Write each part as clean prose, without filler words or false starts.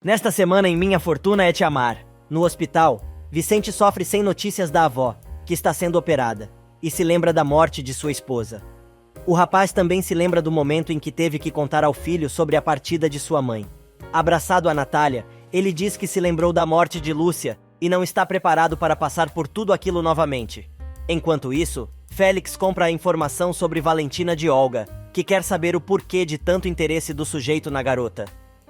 Nesta semana em Minha Fortuna é Te Amar. No hospital, Vicente sofre sem notícias da avó, que está sendo operada, e se lembra da morte de sua esposa. O rapaz também se lembra do momento em que teve que contar ao filho sobre a partida de sua mãe. Abraçado a Natália, ele diz que se lembrou da morte de Lúcia e não está preparado para passar por tudo aquilo novamente. Enquanto isso, Félix compra a informação sobre Valentina de Olga, que quer saber o porquê de tanto interesse do sujeito na garota.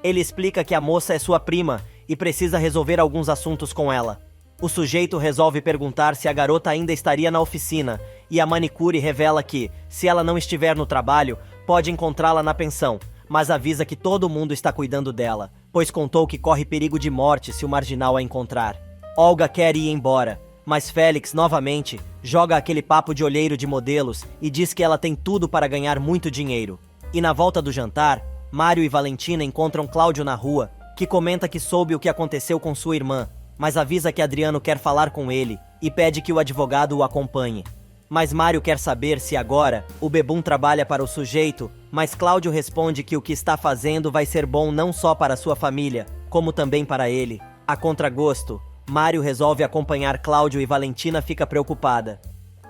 Ele explica que a moça é sua prima e precisa resolver alguns assuntos com ela. O sujeito resolve perguntar se a garota ainda estaria na oficina, e a manicure revela que, se ela não estiver no trabalho, pode encontrá-la na pensão, mas avisa que todo mundo está cuidando dela, pois contou que corre perigo de morte se o marginal a encontrar. Olga quer ir embora, mas Félix, novamente, joga aquele papo de olheiro de modelos e diz que ela tem tudo para ganhar muito dinheiro. E na volta do jantar, Mário e Valentina encontram Cláudio na rua, que comenta que soube o que aconteceu com sua irmã, mas avisa que Adriano quer falar com ele e pede que o advogado o acompanhe. Mas Mário quer saber se agora o bebum trabalha para o sujeito, mas Cláudio responde que o que está fazendo vai ser bom não só para sua família, como também para ele. A contragosto, Mário resolve acompanhar Cláudio e Valentina fica preocupada.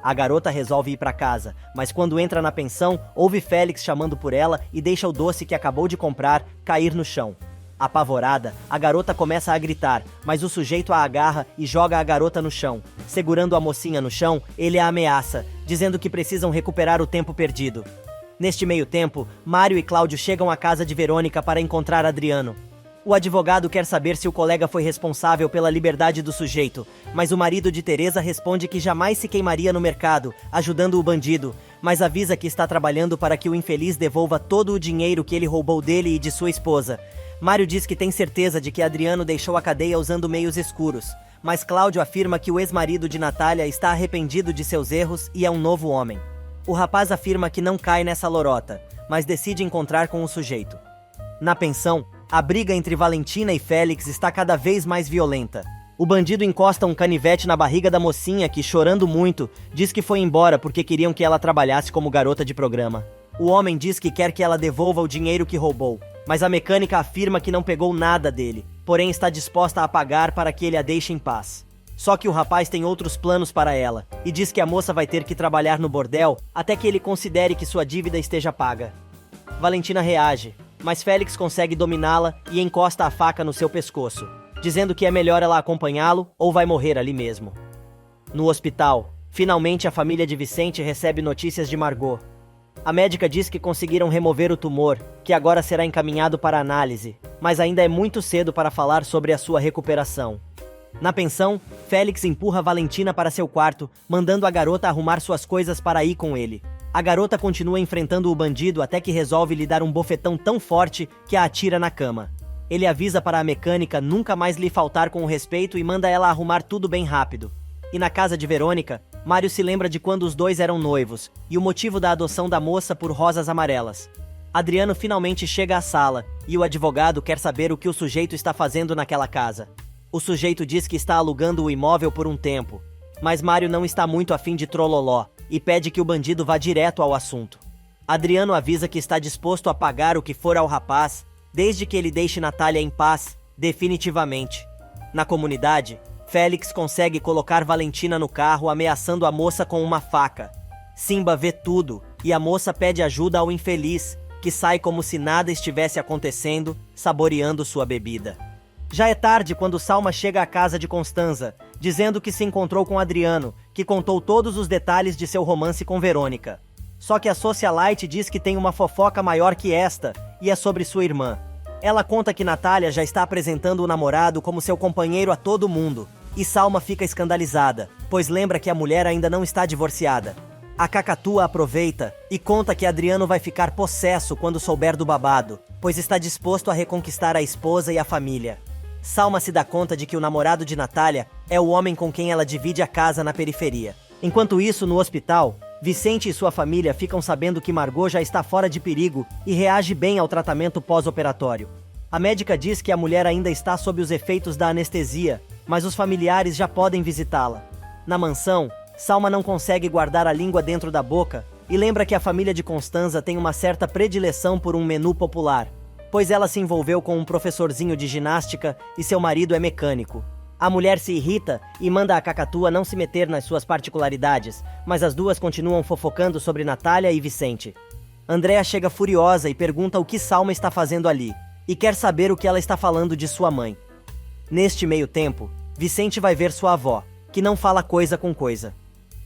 A garota resolve ir para casa, mas quando entra na pensão, ouve Félix chamando por ela e deixa o doce que acabou de comprar cair no chão. Apavorada, a garota começa a gritar, mas o sujeito a agarra e joga a garota no chão. Segurando a mocinha no chão, ele a ameaça, dizendo que precisam recuperar o tempo perdido. Neste meio tempo, Mário e Cláudio chegam à casa de Verônica para encontrar Adriano. O advogado quer saber se o colega foi responsável pela liberdade do sujeito, mas o marido de Teresa responde que jamais se queimaria no mercado, ajudando o bandido, mas avisa que está trabalhando para que o infeliz devolva todo o dinheiro que ele roubou dele e de sua esposa. Mário diz que tem certeza de que Adriano deixou a cadeia usando meios escuros, mas Cláudio afirma que o ex-marido de Natália está arrependido de seus erros e é um novo homem. O rapaz afirma que não cai nessa lorota, mas decide encontrar com o sujeito. Na pensão, a briga entre Valentina e Félix está cada vez mais violenta. O bandido encosta um canivete na barriga da mocinha que, chorando muito, diz que foi embora porque queriam que ela trabalhasse como garota de programa. O homem diz que quer que ela devolva o dinheiro que roubou, mas a mecânica afirma que não pegou nada dele, porém está disposta a pagar para que ele a deixe em paz. Só que o rapaz tem outros planos para ela, e diz que a moça vai ter que trabalhar no bordel até que ele considere que sua dívida esteja paga. Valentina reage, mas Félix consegue dominá-la e encosta a faca no seu pescoço, dizendo que é melhor ela acompanhá-lo ou vai morrer ali mesmo. No hospital, finalmente a família de Vicente recebe notícias de Margot. A médica diz que conseguiram remover o tumor, que agora será encaminhado para análise, mas ainda é muito cedo para falar sobre a sua recuperação. Na pensão, Félix empurra Valentina para seu quarto, mandando a garota arrumar suas coisas para ir com ele. A garota continua enfrentando o bandido até que resolve lhe dar um bofetão tão forte que a atira na cama. Ele avisa para a mecânica nunca mais lhe faltar com o respeito e manda ela arrumar tudo bem rápido. E na casa de Verônica, Mário se lembra de quando os dois eram noivos e o motivo da adoção da moça por rosas amarelas. Adriano finalmente chega à sala e o advogado quer saber o que o sujeito está fazendo naquela casa. O sujeito diz que está alugando o imóvel por um tempo, mas Mário não está muito afim de trololó e pede que o bandido vá direto ao assunto. Adriano avisa que está disposto a pagar o que for ao rapaz, desde que ele deixe Natália em paz, definitivamente. Na comunidade, Félix consegue colocar Valentina no carro ameaçando a moça com uma faca. Simba vê tudo e a moça pede ajuda ao infeliz, que sai como se nada estivesse acontecendo, saboreando sua bebida. Já é tarde quando Salma chega à casa de Constanza, dizendo que se encontrou com Adriano, que contou todos os detalhes de seu romance com Verônica. Só que a socialite diz que tem uma fofoca maior que esta, e é sobre sua irmã. Ela conta que Natália já está apresentando o namorado como seu companheiro a todo mundo, e Salma fica escandalizada, pois lembra que a mulher ainda não está divorciada. A cacatua aproveita e conta que Adriano vai ficar possesso quando souber do babado, pois está disposto a reconquistar a esposa e a família. Salma se dá conta de que o namorado de Natália é o homem com quem ela divide a casa na periferia. Enquanto isso, no hospital, Vicente e sua família ficam sabendo que Margot já está fora de perigo e reage bem ao tratamento pós-operatório. A médica diz que a mulher ainda está sob os efeitos da anestesia, mas os familiares já podem visitá-la. Na mansão, Salma não consegue guardar a língua dentro da boca e lembra que a família de Constanza tem uma certa predileção por um menu popular. pois ela se envolveu com um professorzinho de ginástica e seu marido é mecânico. A mulher se irrita e manda a cacatua não se meter nas suas particularidades, mas as duas continuam fofocando sobre Natália e Vicente. Andrea chega furiosa e pergunta o que Salma está fazendo ali, e quer saber o que ela está falando de sua mãe. Neste meio tempo, Vicente vai ver sua avó, que não fala coisa com coisa.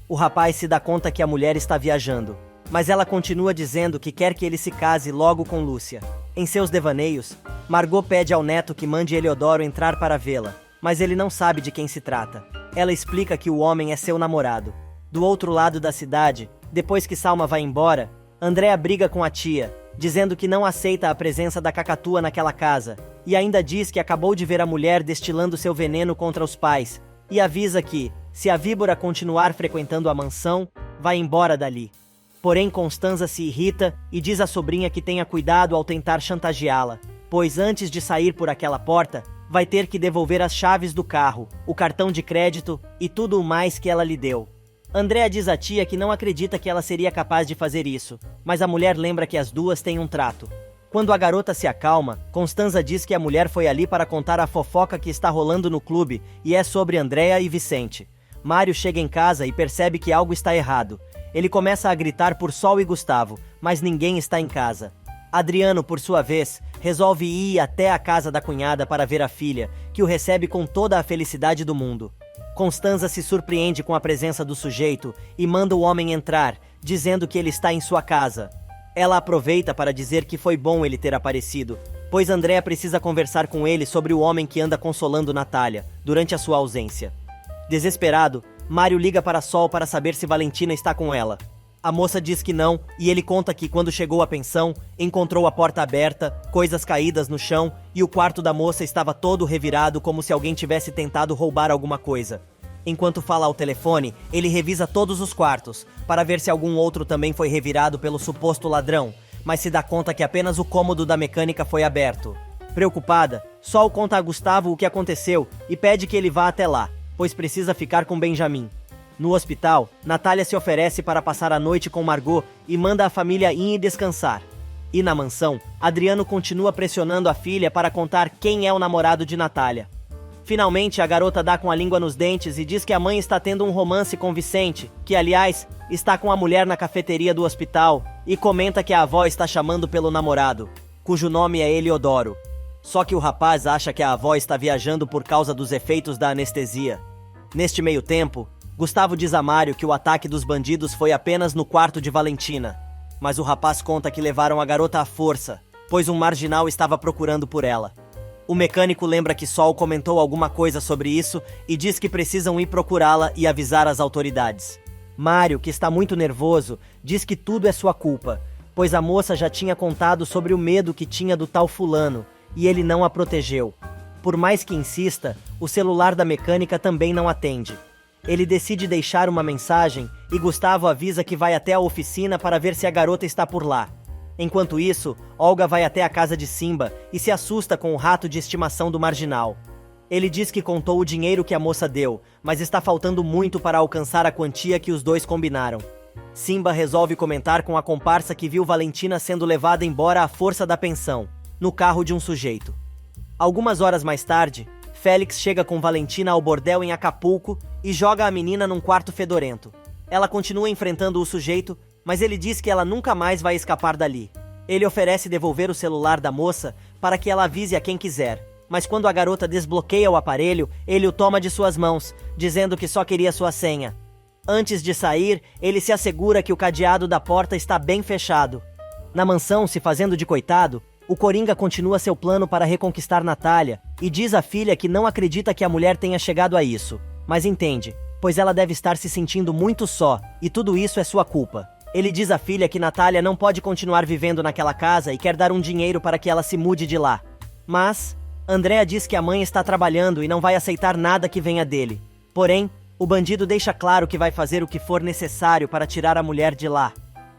O rapaz se dá conta que a mulher está viajando, mas ela continua dizendo que quer que ele se case logo com Lúcia. Em seus devaneios, Margot pede ao neto que mande Eliodoro entrar para vê-la, mas ele não sabe de quem se trata. Ela explica que o homem é seu namorado. Do outro lado da cidade, depois que Salma vai embora, Andrea briga com a tia, dizendo que não aceita a presença da cacatua naquela casa, e ainda diz que acabou de ver a mulher destilando seu veneno contra os pais, e avisa que, se a víbora continuar frequentando a mansão, vai embora dali. Porém, Constanza se irrita e diz à sobrinha que tenha cuidado ao tentar chantageá-la, pois antes de sair por aquela porta, vai ter que devolver as chaves do carro, o cartão de crédito e tudo o mais que ela lhe deu. Andrea diz à tia que não acredita que ela seria capaz de fazer isso, mas a mulher lembra que as duas têm um trato. Quando a garota se acalma, Constanza diz que a mulher foi ali para contar a fofoca que está rolando no clube e é sobre Andrea e Vicente. Mário chega em casa e percebe que algo está errado. Ele começa a gritar por Sol e Gustavo, mas ninguém está em casa. Adriano, por sua vez, resolve ir até a casa da cunhada para ver a filha, que o recebe com toda a felicidade do mundo. Constanza se surpreende com a presença do sujeito e manda o homem entrar, dizendo que ele está em sua casa. Ela aproveita para dizer que foi bom ele ter aparecido, pois Andrea precisa conversar com ele sobre o homem que anda consolando Natália, durante a sua ausência. Desesperado, Mário liga para Sol para saber se Valentina está com ela. A moça diz que não, e ele conta que quando chegou à pensão, encontrou a porta aberta, coisas caídas no chão, e o quarto da moça estava todo revirado como se alguém tivesse tentado roubar alguma coisa. Enquanto fala ao telefone, ele revisa todos os quartos, para ver se algum outro também foi revirado pelo suposto ladrão, mas se dá conta que apenas o cômodo da mecânica foi aberto. Preocupada, Sol conta a Gustavo o que aconteceu e pede que ele vá até lá, pois precisa ficar com Benjamin. No hospital, Natália se oferece para passar a noite com Margot e manda a família ir descansar. E na mansão, Adriano continua pressionando a filha para contar quem é o namorado de Natália. Finalmente, a garota dá com a língua nos dentes e diz que a mãe está tendo um romance com Vicente, que, aliás, está com a mulher na cafeteria do hospital, e comenta que a avó está chamando pelo namorado, cujo nome é Eliodoro. Só que o rapaz acha que a avó está viajando por causa dos efeitos da anestesia. Neste meio tempo, Gustavo diz a Mário que o ataque dos bandidos foi apenas no quarto de Valentina, mas o rapaz conta que levaram a garota à força, pois um marginal estava procurando por ela. O mecânico lembra que Sol comentou alguma coisa sobre isso e diz que precisam ir procurá-la e avisar as autoridades. Mário, que está muito nervoso, diz que tudo é sua culpa, pois a moça já tinha contado sobre o medo que tinha do tal fulano, e ele não a protegeu. Por mais que insista, o celular da mecânica também não atende. Ele decide deixar uma mensagem e Gustavo avisa que vai até a oficina para ver se a garota está por lá. Enquanto isso, Olga vai até a casa de Simba e se assusta com o rato de estimação do marginal. Ele diz que contou o dinheiro que a moça deu, mas está faltando muito para alcançar a quantia que os dois combinaram. Simba resolve comentar com a comparsa que viu Valentina sendo levada embora à força da pensão, no carro de um sujeito. Algumas horas mais tarde, Félix chega com Valentina ao bordel em Acapulco e joga a menina num quarto fedorento. Ela continua enfrentando o sujeito, mas ele diz que ela nunca mais vai escapar dali. Ele oferece devolver o celular da moça para que ela avise a quem quiser, mas quando a garota desbloqueia o aparelho, ele o toma de suas mãos, dizendo que só queria sua senha. Antes de sair, ele se assegura que o cadeado da porta está bem fechado. Na mansão, se fazendo de coitado, o Coringa continua seu plano para reconquistar Natália e diz à filha que não acredita que a mulher tenha chegado a isso, mas entende, pois ela deve estar se sentindo muito só, e tudo isso é sua culpa. Ele diz à filha que Natália não pode continuar vivendo naquela casa e quer dar um dinheiro para que ela se mude de lá. Mas Andrea diz que a mãe está trabalhando e não vai aceitar nada que venha dele. Porém, o bandido deixa claro que vai fazer o que for necessário para tirar a mulher de lá.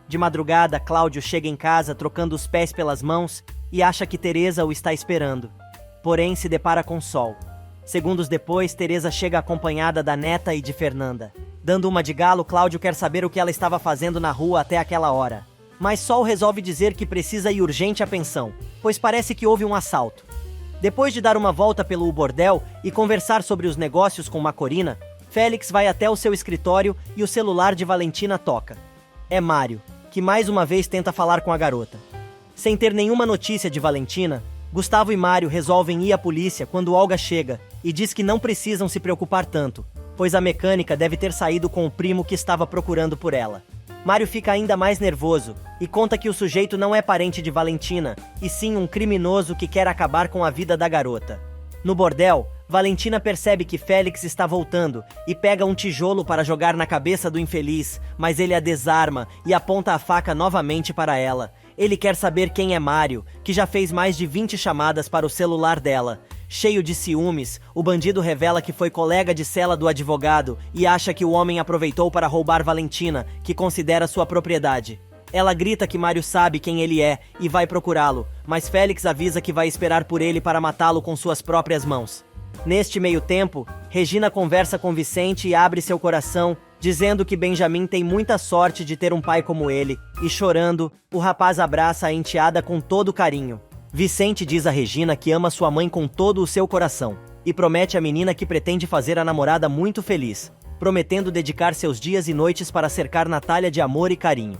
De madrugada, Cláudio chega em casa trocando os pés pelas mãos e acha que Teresa o está esperando. Porém, se depara com Sol. Segundos depois, Teresa chega acompanhada da neta e de Fernanda. Dando uma de galo, Cláudio quer saber o que ela estava fazendo na rua até aquela hora. Mas Sol resolve dizer que precisa ir urgente à pensão. pois parece que houve um assalto. Depois de dar uma volta pelo bordel e conversar sobre os negócios com Macorina, Félix vai até o seu escritório e o celular de Valentina toca. É Mário, que mais uma vez tenta falar com a garota. Sem ter nenhuma notícia de Valentina, Gustavo e Mário resolvem ir à polícia quando Olga chega e diz que não precisam se preocupar tanto, pois a mecânica deve ter saído com o primo que estava procurando por ela. Mário fica ainda mais nervoso e conta que o sujeito não é parente de Valentina, e sim um criminoso que quer acabar com a vida da garota. No bordel, Valentina percebe que Félix está voltando e pega um tijolo para jogar na cabeça do infeliz, mas ele a desarma e aponta a faca novamente para ela. Ele quer saber quem é Mário, que já fez mais de 20 chamadas para o celular dela. Cheio de ciúmes, o bandido revela que foi colega de cela do advogado e acha que o homem aproveitou para roubar Valentina, que considera sua propriedade. Ela grita que Mário sabe quem ele é e vai procurá-lo, mas Félix avisa que vai esperar por ele para matá-lo com suas próprias mãos. Neste meio tempo, Regina conversa com Vicente e abre seu coração, dizendo que Benjamin tem muita sorte de ter um pai como ele, e chorando, o rapaz abraça a enteada com todo carinho. Vicente diz a Regina que ama sua mãe com todo o seu coração, e promete à menina que pretende fazer a namorada muito feliz, prometendo dedicar seus dias e noites para cercar Natália de amor e carinho.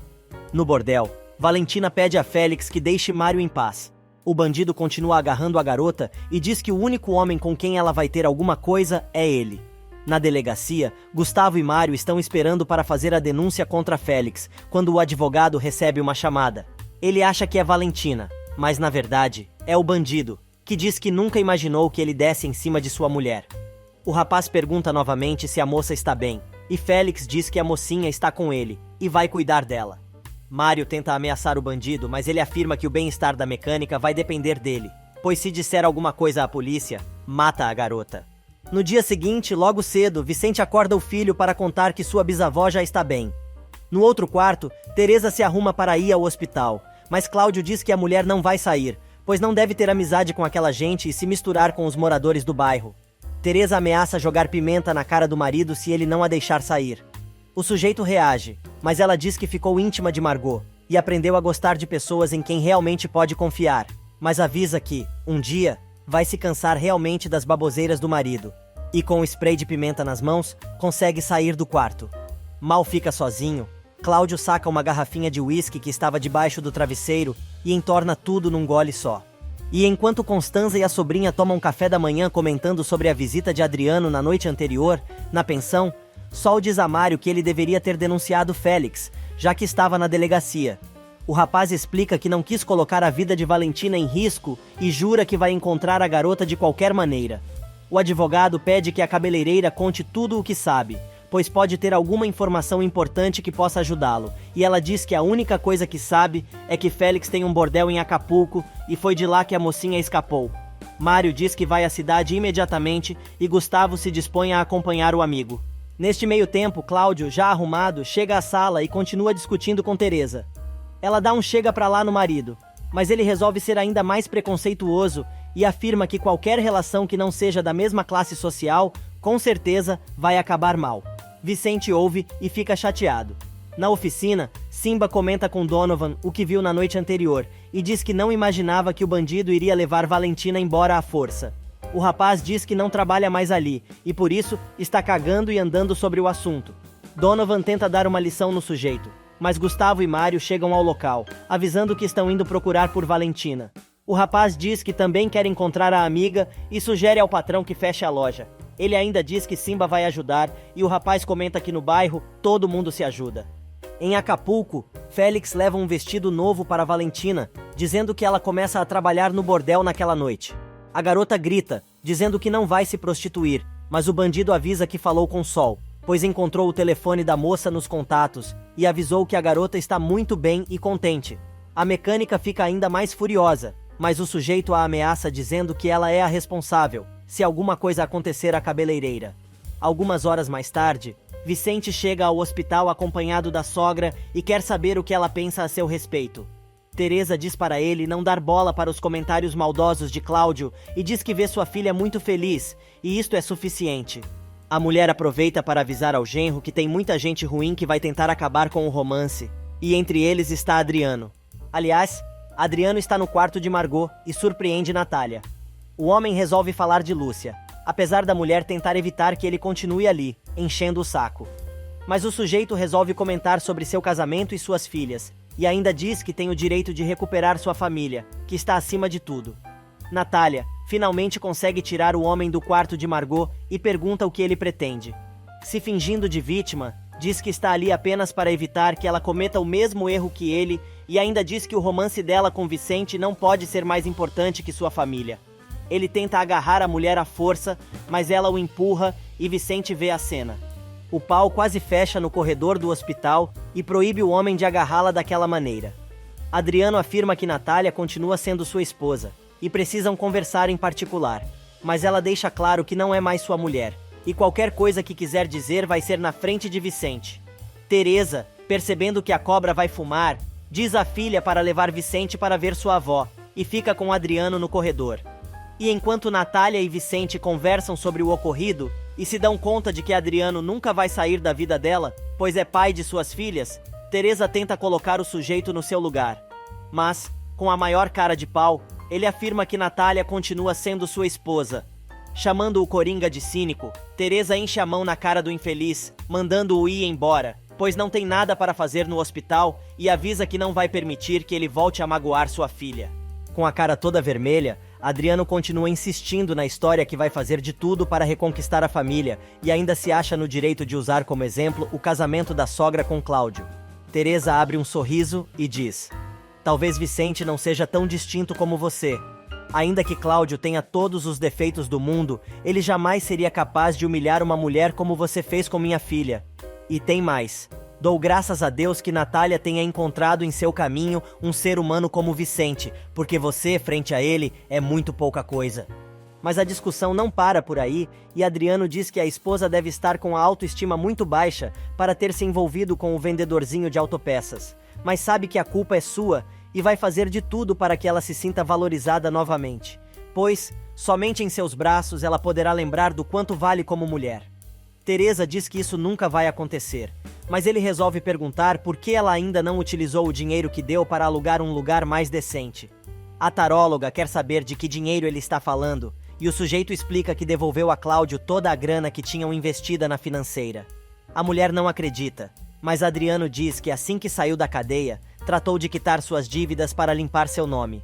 No bordel, Valentina pede a Félix que deixe Mário em paz. O bandido continua agarrando a garota e diz que o único homem com quem ela vai ter alguma coisa é ele. Na delegacia, Gustavo e Mário estão esperando para fazer a denúncia contra Félix, quando o advogado recebe uma chamada. Ele acha que é Valentina, mas na verdade, é o bandido, que diz que nunca imaginou que ele desse em cima de sua mulher. O rapaz pergunta novamente se a moça está bem, e Félix diz que a mocinha está com ele, e vai cuidar dela. Mário tenta ameaçar o bandido, mas ele afirma que o bem-estar da mecânica vai depender dele, pois se disser alguma coisa à polícia, mata a garota. No dia seguinte, logo cedo, Vicente acorda o filho para contar que sua bisavó já está bem. No outro quarto, Teresa se arruma para ir ao hospital, mas Cláudio diz que a mulher não vai sair, pois não deve ter amizade com aquela gente e se misturar com os moradores do bairro. Teresa ameaça jogar pimenta na cara do marido se ele não a deixar sair. O sujeito reage, mas ela diz que ficou íntima de Margot e aprendeu a gostar de pessoas em quem realmente pode confiar, mas avisa que, um dia, vai se cansar realmente das baboseiras do marido. E com o spray de pimenta nas mãos, consegue sair do quarto. Mal fica sozinho, Cláudio saca uma garrafinha de uísque que estava debaixo do travesseiro e entorna tudo num gole só. E enquanto Constanza e a sobrinha tomam café da manhã comentando sobre a visita de Adriano na noite anterior, na pensão, Sol diz a Mário que ele deveria ter denunciado Félix, já que estava na delegacia. O rapaz explica que não quis colocar a vida de Valentina em risco e jura que vai encontrar a garota de qualquer maneira. O advogado pede que a cabeleireira conte tudo o que sabe, pois pode ter alguma informação importante que possa ajudá-lo, e ela diz que a única coisa que sabe é que Félix tem um bordel em Acapulco e foi de lá que a mocinha escapou. Mário diz que vai à cidade imediatamente e Gustavo se dispõe a acompanhar o amigo. Neste meio tempo, Cláudio, já arrumado, chega à sala e continua discutindo com Teresa. Ela dá um chega pra lá no marido, mas ele resolve ser ainda mais preconceituoso e afirma que qualquer relação que não seja da mesma classe social, com certeza, vai acabar mal. Vicente ouve e fica chateado. Na oficina, Simba comenta com Donovan o que viu na noite anterior e diz que não imaginava que o bandido iria levar Valentina embora à força. O rapaz diz que não trabalha mais ali e por isso está cagando e andando sobre o assunto. Donovan tenta dar uma lição no sujeito, mas Gustavo e Mário chegam ao local, avisando que estão indo procurar por Valentina. O rapaz diz que também quer encontrar a amiga e sugere ao patrão que feche a loja. Ele ainda diz que Simba vai ajudar e o rapaz comenta que no bairro todo mundo se ajuda. Em Acapulco, Félix leva um vestido novo para Valentina, dizendo que ela começa a trabalhar no bordel naquela noite. A garota grita, dizendo que não vai se prostituir, mas o bandido avisa que falou com Sol, pois encontrou o telefone da moça nos contatos e avisou que a garota está muito bem e contente. A mecânica fica ainda mais furiosa, mas o sujeito a ameaça dizendo que ela é a responsável, se alguma coisa acontecer à cabeleireira. Algumas horas mais tarde, Vicente chega ao hospital acompanhado da sogra e quer saber o que ela pensa a seu respeito. Teresa diz para ele não dar bola para os comentários maldosos de Cláudio e diz que vê sua filha muito feliz, e isto é suficiente. A mulher aproveita para avisar ao genro que tem muita gente ruim que vai tentar acabar com o romance, e entre eles está Adriano. Aliás, Adriano está no quarto de Margot e surpreende Natália. O homem resolve falar de Lúcia, apesar da mulher tentar evitar que ele continue ali, enchendo o saco. Mas o sujeito resolve comentar sobre seu casamento e suas filhas, e ainda diz que tem o direito de recuperar sua família, que está acima de tudo. Natália finalmente consegue tirar o homem do quarto de Margot e pergunta o que ele pretende. Se fingindo de vítima, diz que está ali apenas para evitar que ela cometa o mesmo erro que ele e ainda diz que o romance dela com Vicente não pode ser mais importante que sua família. Ele tenta agarrar a mulher à força, mas ela o empurra e Vicente vê a cena. O pau quase fecha no corredor do hospital e proíbe o homem de agarrá-la daquela maneira. Adriano afirma que Natália continua sendo sua esposa e precisam conversar em particular, mas ela deixa claro que não é mais sua mulher, e qualquer coisa que quiser dizer vai ser na frente de Vicente. Teresa, percebendo que a cobra vai fumar, diz à filha para levar Vicente para ver sua avó, e fica com Adriano no corredor. E enquanto Natália e Vicente conversam sobre o ocorrido, e se dão conta de que Adriano nunca vai sair da vida dela, pois é pai de suas filhas, Teresa tenta colocar o sujeito no seu lugar. Mas, com a maior cara de pau, ele afirma que Natália continua sendo sua esposa. Chamando o Coringa de cínico, Teresa enche a mão na cara do infeliz, mandando-o ir embora, pois não tem nada para fazer no hospital e avisa que não vai permitir que ele volte a magoar sua filha. Com a cara toda vermelha, Adriano continua insistindo na história que vai fazer de tudo para reconquistar a família e ainda se acha no direito de usar como exemplo o casamento da sogra com Cláudio. Teresa abre um sorriso e diz: "Talvez Vicente não seja tão distinto como você. Ainda que Cláudio tenha todos os defeitos do mundo, ele jamais seria capaz de humilhar uma mulher como você fez com minha filha. E tem mais. Dou graças a Deus que Natália tenha encontrado em seu caminho um ser humano como Vicente, porque você, frente a ele, é muito pouca coisa." Mas a discussão não para por aí, e Adriano diz que a esposa deve estar com a autoestima muito baixa para ter se envolvido com o vendedorzinho de autopeças, mas sabe que a culpa é sua e vai fazer de tudo para que ela se sinta valorizada novamente, pois, somente em seus braços ela poderá lembrar do quanto vale como mulher. Teresa diz que isso nunca vai acontecer, mas ele resolve perguntar por que ela ainda não utilizou o dinheiro que deu para alugar um lugar mais decente. A taróloga quer saber de que dinheiro ele está falando, e o sujeito explica que devolveu a Cláudio toda a grana que tinham investida na financeira. A mulher não acredita, mas Adriano diz que assim que saiu da cadeia, tratou de quitar suas dívidas para limpar seu nome.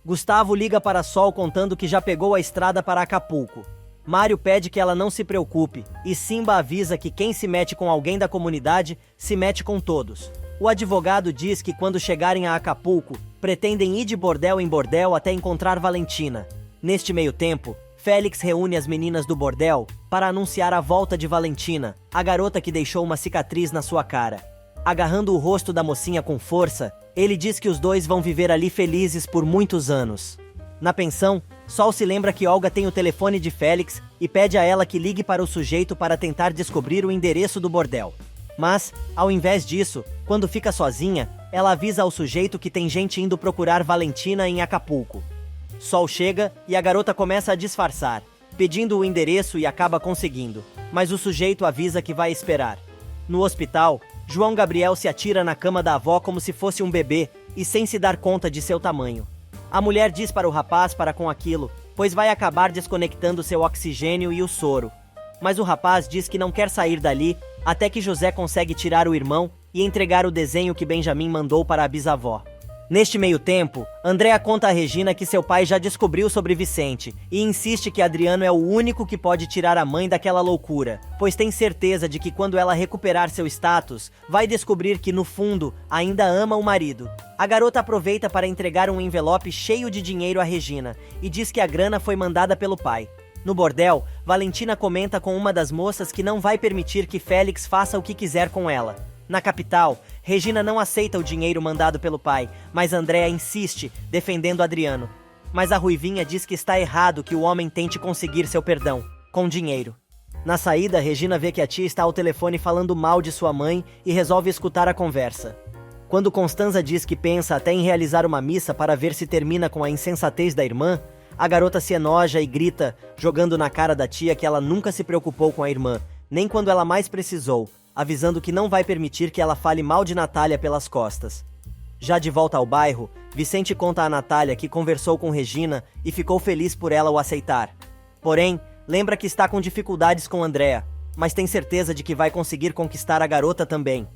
Gustavo liga para Sol contando que já pegou a estrada para Acapulco. Mário pede que ela não se preocupe, e Simba avisa que quem se mete com alguém da comunidade, se mete com todos. O advogado diz que quando chegarem a Acapulco, pretendem ir de bordel em bordel até encontrar Valentina. Neste meio tempo, Félix reúne as meninas do bordel para anunciar a volta de Valentina, a garota que deixou uma cicatriz na sua cara. Agarrando o rosto da mocinha com força, ele diz que os dois vão viver ali felizes por muitos anos. Na pensão, Sol se lembra que Olga tem o telefone de Félix e pede a ela que ligue para o sujeito para tentar descobrir o endereço do bordel. Mas, ao invés disso, quando fica sozinha, ela avisa ao sujeito que tem gente indo procurar Valentina em Acapulco. Sol chega e a garota começa a disfarçar, pedindo o endereço e acaba conseguindo, mas o sujeito avisa que vai esperar. No hospital, João Gabriel se atira na cama da avó como se fosse um bebê e sem se dar conta de seu tamanho. A mulher diz para o rapaz parar com aquilo, pois vai acabar desconectando seu oxigênio e o soro. Mas o rapaz diz que não quer sair dali até que José consegue tirar o irmão e entregar o desenho que Benjamin mandou para a bisavó. Neste meio tempo, Andréa conta a Regina que seu pai já descobriu sobre Vicente e insiste que Adriano é o único que pode tirar a mãe daquela loucura, pois tem certeza de que quando ela recuperar seu status, vai descobrir que no fundo ainda ama o marido. A garota aproveita para entregar um envelope cheio de dinheiro a Regina e diz que a grana foi mandada pelo pai. No bordel, Valentina comenta com uma das moças que não vai permitir que Félix faça o que quiser com ela. Na capital, Regina não aceita o dinheiro mandado pelo pai, mas Andréa insiste, defendendo Adriano. Mas a Ruivinha diz que está errado que o homem tente conseguir seu perdão, com dinheiro. Na saída, Regina vê que a tia está ao telefone falando mal de sua mãe e resolve escutar a conversa. Quando Constanza diz que pensa até em realizar uma missa para ver se termina com a insensatez da irmã, a garota se enoja e grita, jogando na cara da tia que ela nunca se preocupou com a irmã, nem quando ela mais precisou, avisando que não vai permitir que ela fale mal de Natália pelas costas. Já de volta ao bairro, Vicente conta a Natália que conversou com Regina e ficou feliz por ela o aceitar. Porém, lembra que está com dificuldades com Andrea, mas tem certeza de que vai conseguir conquistar a garota também.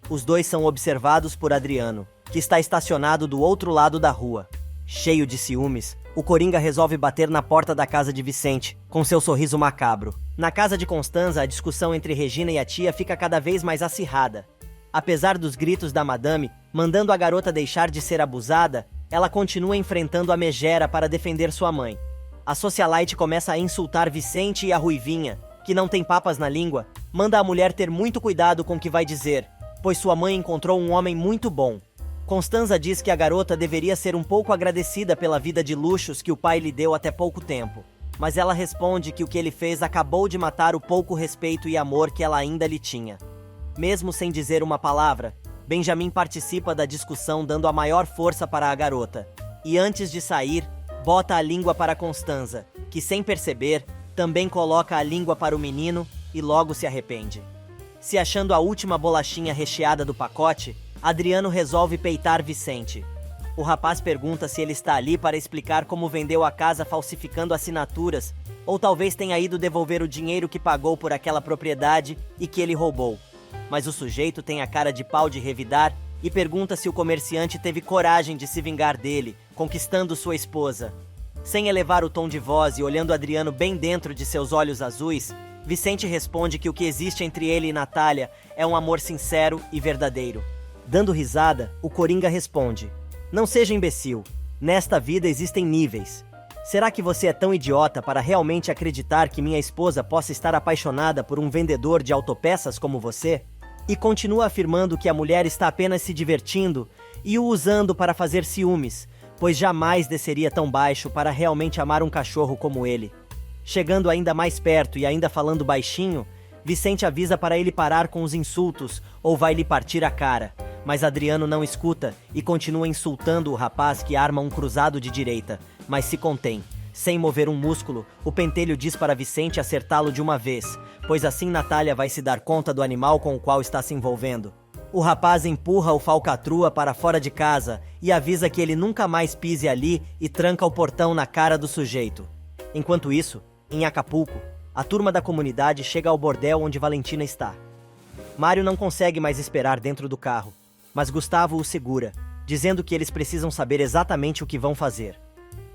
Os dois são observados por Adriano, que está estacionado do outro lado da rua. Cheio de ciúmes, o Coringa resolve bater na porta da casa de Vicente, com seu sorriso macabro. Na casa de Constanza, a discussão entre Regina e a tia fica cada vez mais acirrada. Apesar dos gritos da madame, mandando a garota deixar de ser abusada, ela continua enfrentando a megera para defender sua mãe. A socialite começa a insultar Vicente e a Ruivinha, que não tem papas na língua, manda a mulher ter muito cuidado com o que vai dizer, pois sua mãe encontrou um homem muito bom. Constanza diz que a garota deveria ser um pouco agradecida pela vida de luxos que o pai lhe deu até pouco tempo, mas ela responde que o que ele fez acabou de matar o pouco respeito e amor que ela ainda lhe tinha. Mesmo sem dizer uma palavra, Benjamin participa da discussão dando a maior força para a garota, e antes de sair, bota a língua para Constanza, que sem perceber, também coloca a língua para o menino e logo se arrepende. Se achando a última bolachinha recheada do pacote, Adriano resolve peitar Vicente. O rapaz pergunta se ele está ali para explicar como vendeu a casa falsificando assinaturas, ou talvez tenha ido devolver o dinheiro que pagou por aquela propriedade e que ele roubou. Mas o sujeito tem a cara de pau de revidar e pergunta se o comerciante teve coragem de se vingar dele, conquistando sua esposa. Sem elevar o tom de voz e olhando Adriano bem dentro de seus olhos azuis, Vicente responde que o que existe entre ele e Natália é um amor sincero e verdadeiro. Dando risada, o Coringa responde: "Não seja imbecil, nesta vida existem níveis. Será que você é tão idiota para realmente acreditar que minha esposa possa estar apaixonada por um vendedor de autopeças como você?" E continua afirmando que a mulher está apenas se divertindo e o usando para fazer ciúmes, pois jamais desceria tão baixo para realmente amar um cachorro como ele. Chegando ainda mais perto e ainda falando baixinho, Vicente avisa para ele parar com os insultos ou vai lhe partir a cara, mas Adriano não escuta e continua insultando o rapaz que arma um cruzado de direita, mas se contém. Sem mover um músculo, o pentelho diz para Vicente acertá-lo de uma vez, pois assim Natália vai se dar conta do animal com o qual está se envolvendo. O rapaz empurra o falcatrua para fora de casa e avisa que ele nunca mais pise ali e tranca o portão na cara do sujeito. Enquanto isso, em Acapulco, a turma da comunidade chega ao bordel onde Valentina está. Mário não consegue mais esperar dentro do carro, mas Gustavo o segura, dizendo que eles precisam saber exatamente o que vão fazer.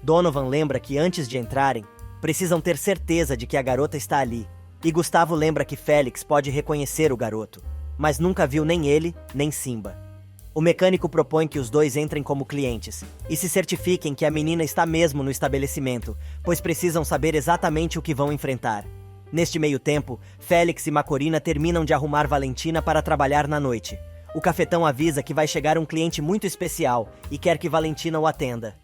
Donovan lembra que antes de entrarem, precisam ter certeza de que a garota está ali, e Gustavo lembra que Félix pode reconhecer o garoto, mas nunca viu nem ele, nem Simba. O mecânico propõe que os dois entrem como clientes e se certifiquem que a menina está mesmo no estabelecimento, pois precisam saber exatamente o que vão enfrentar. Neste meio tempo, Félix e Macorina terminam de arrumar Valentina para trabalhar na noite. O cafetão avisa que vai chegar um cliente muito especial e quer que Valentina o atenda.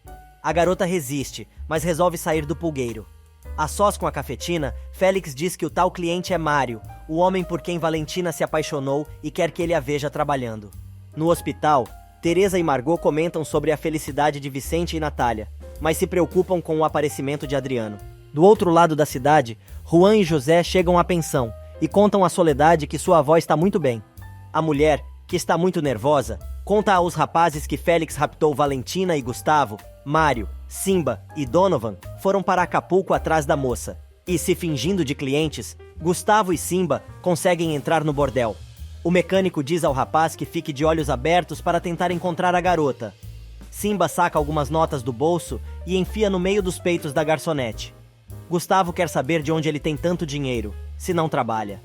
A garota resiste, mas resolve sair do pulgueiro. A sós com a cafetina, Félix diz que o tal cliente é Mário, o homem por quem Valentina se apaixonou e quer que ele a veja trabalhando. No hospital, Teresa e Margot comentam sobre a felicidade de Vicente e Natália, mas se preocupam com o aparecimento de Adriano. Do outro lado da cidade, Juan e José chegam à pensão e contam à Soledade que sua avó está muito bem. A mulher, que está muito nervosa, conta aos rapazes que Félix raptou Valentina e Gustavo, Mário, Simba e Donovan foram para Acapulco atrás da moça. E se fingindo de clientes, Gustavo e Simba conseguem entrar no bordel. O mecânico diz ao rapaz que fique de olhos abertos para tentar encontrar a garota. Simba saca algumas notas do bolso e enfia no meio dos peitos da garçonete. Gustavo quer saber de onde ele tem tanto dinheiro, se não trabalha.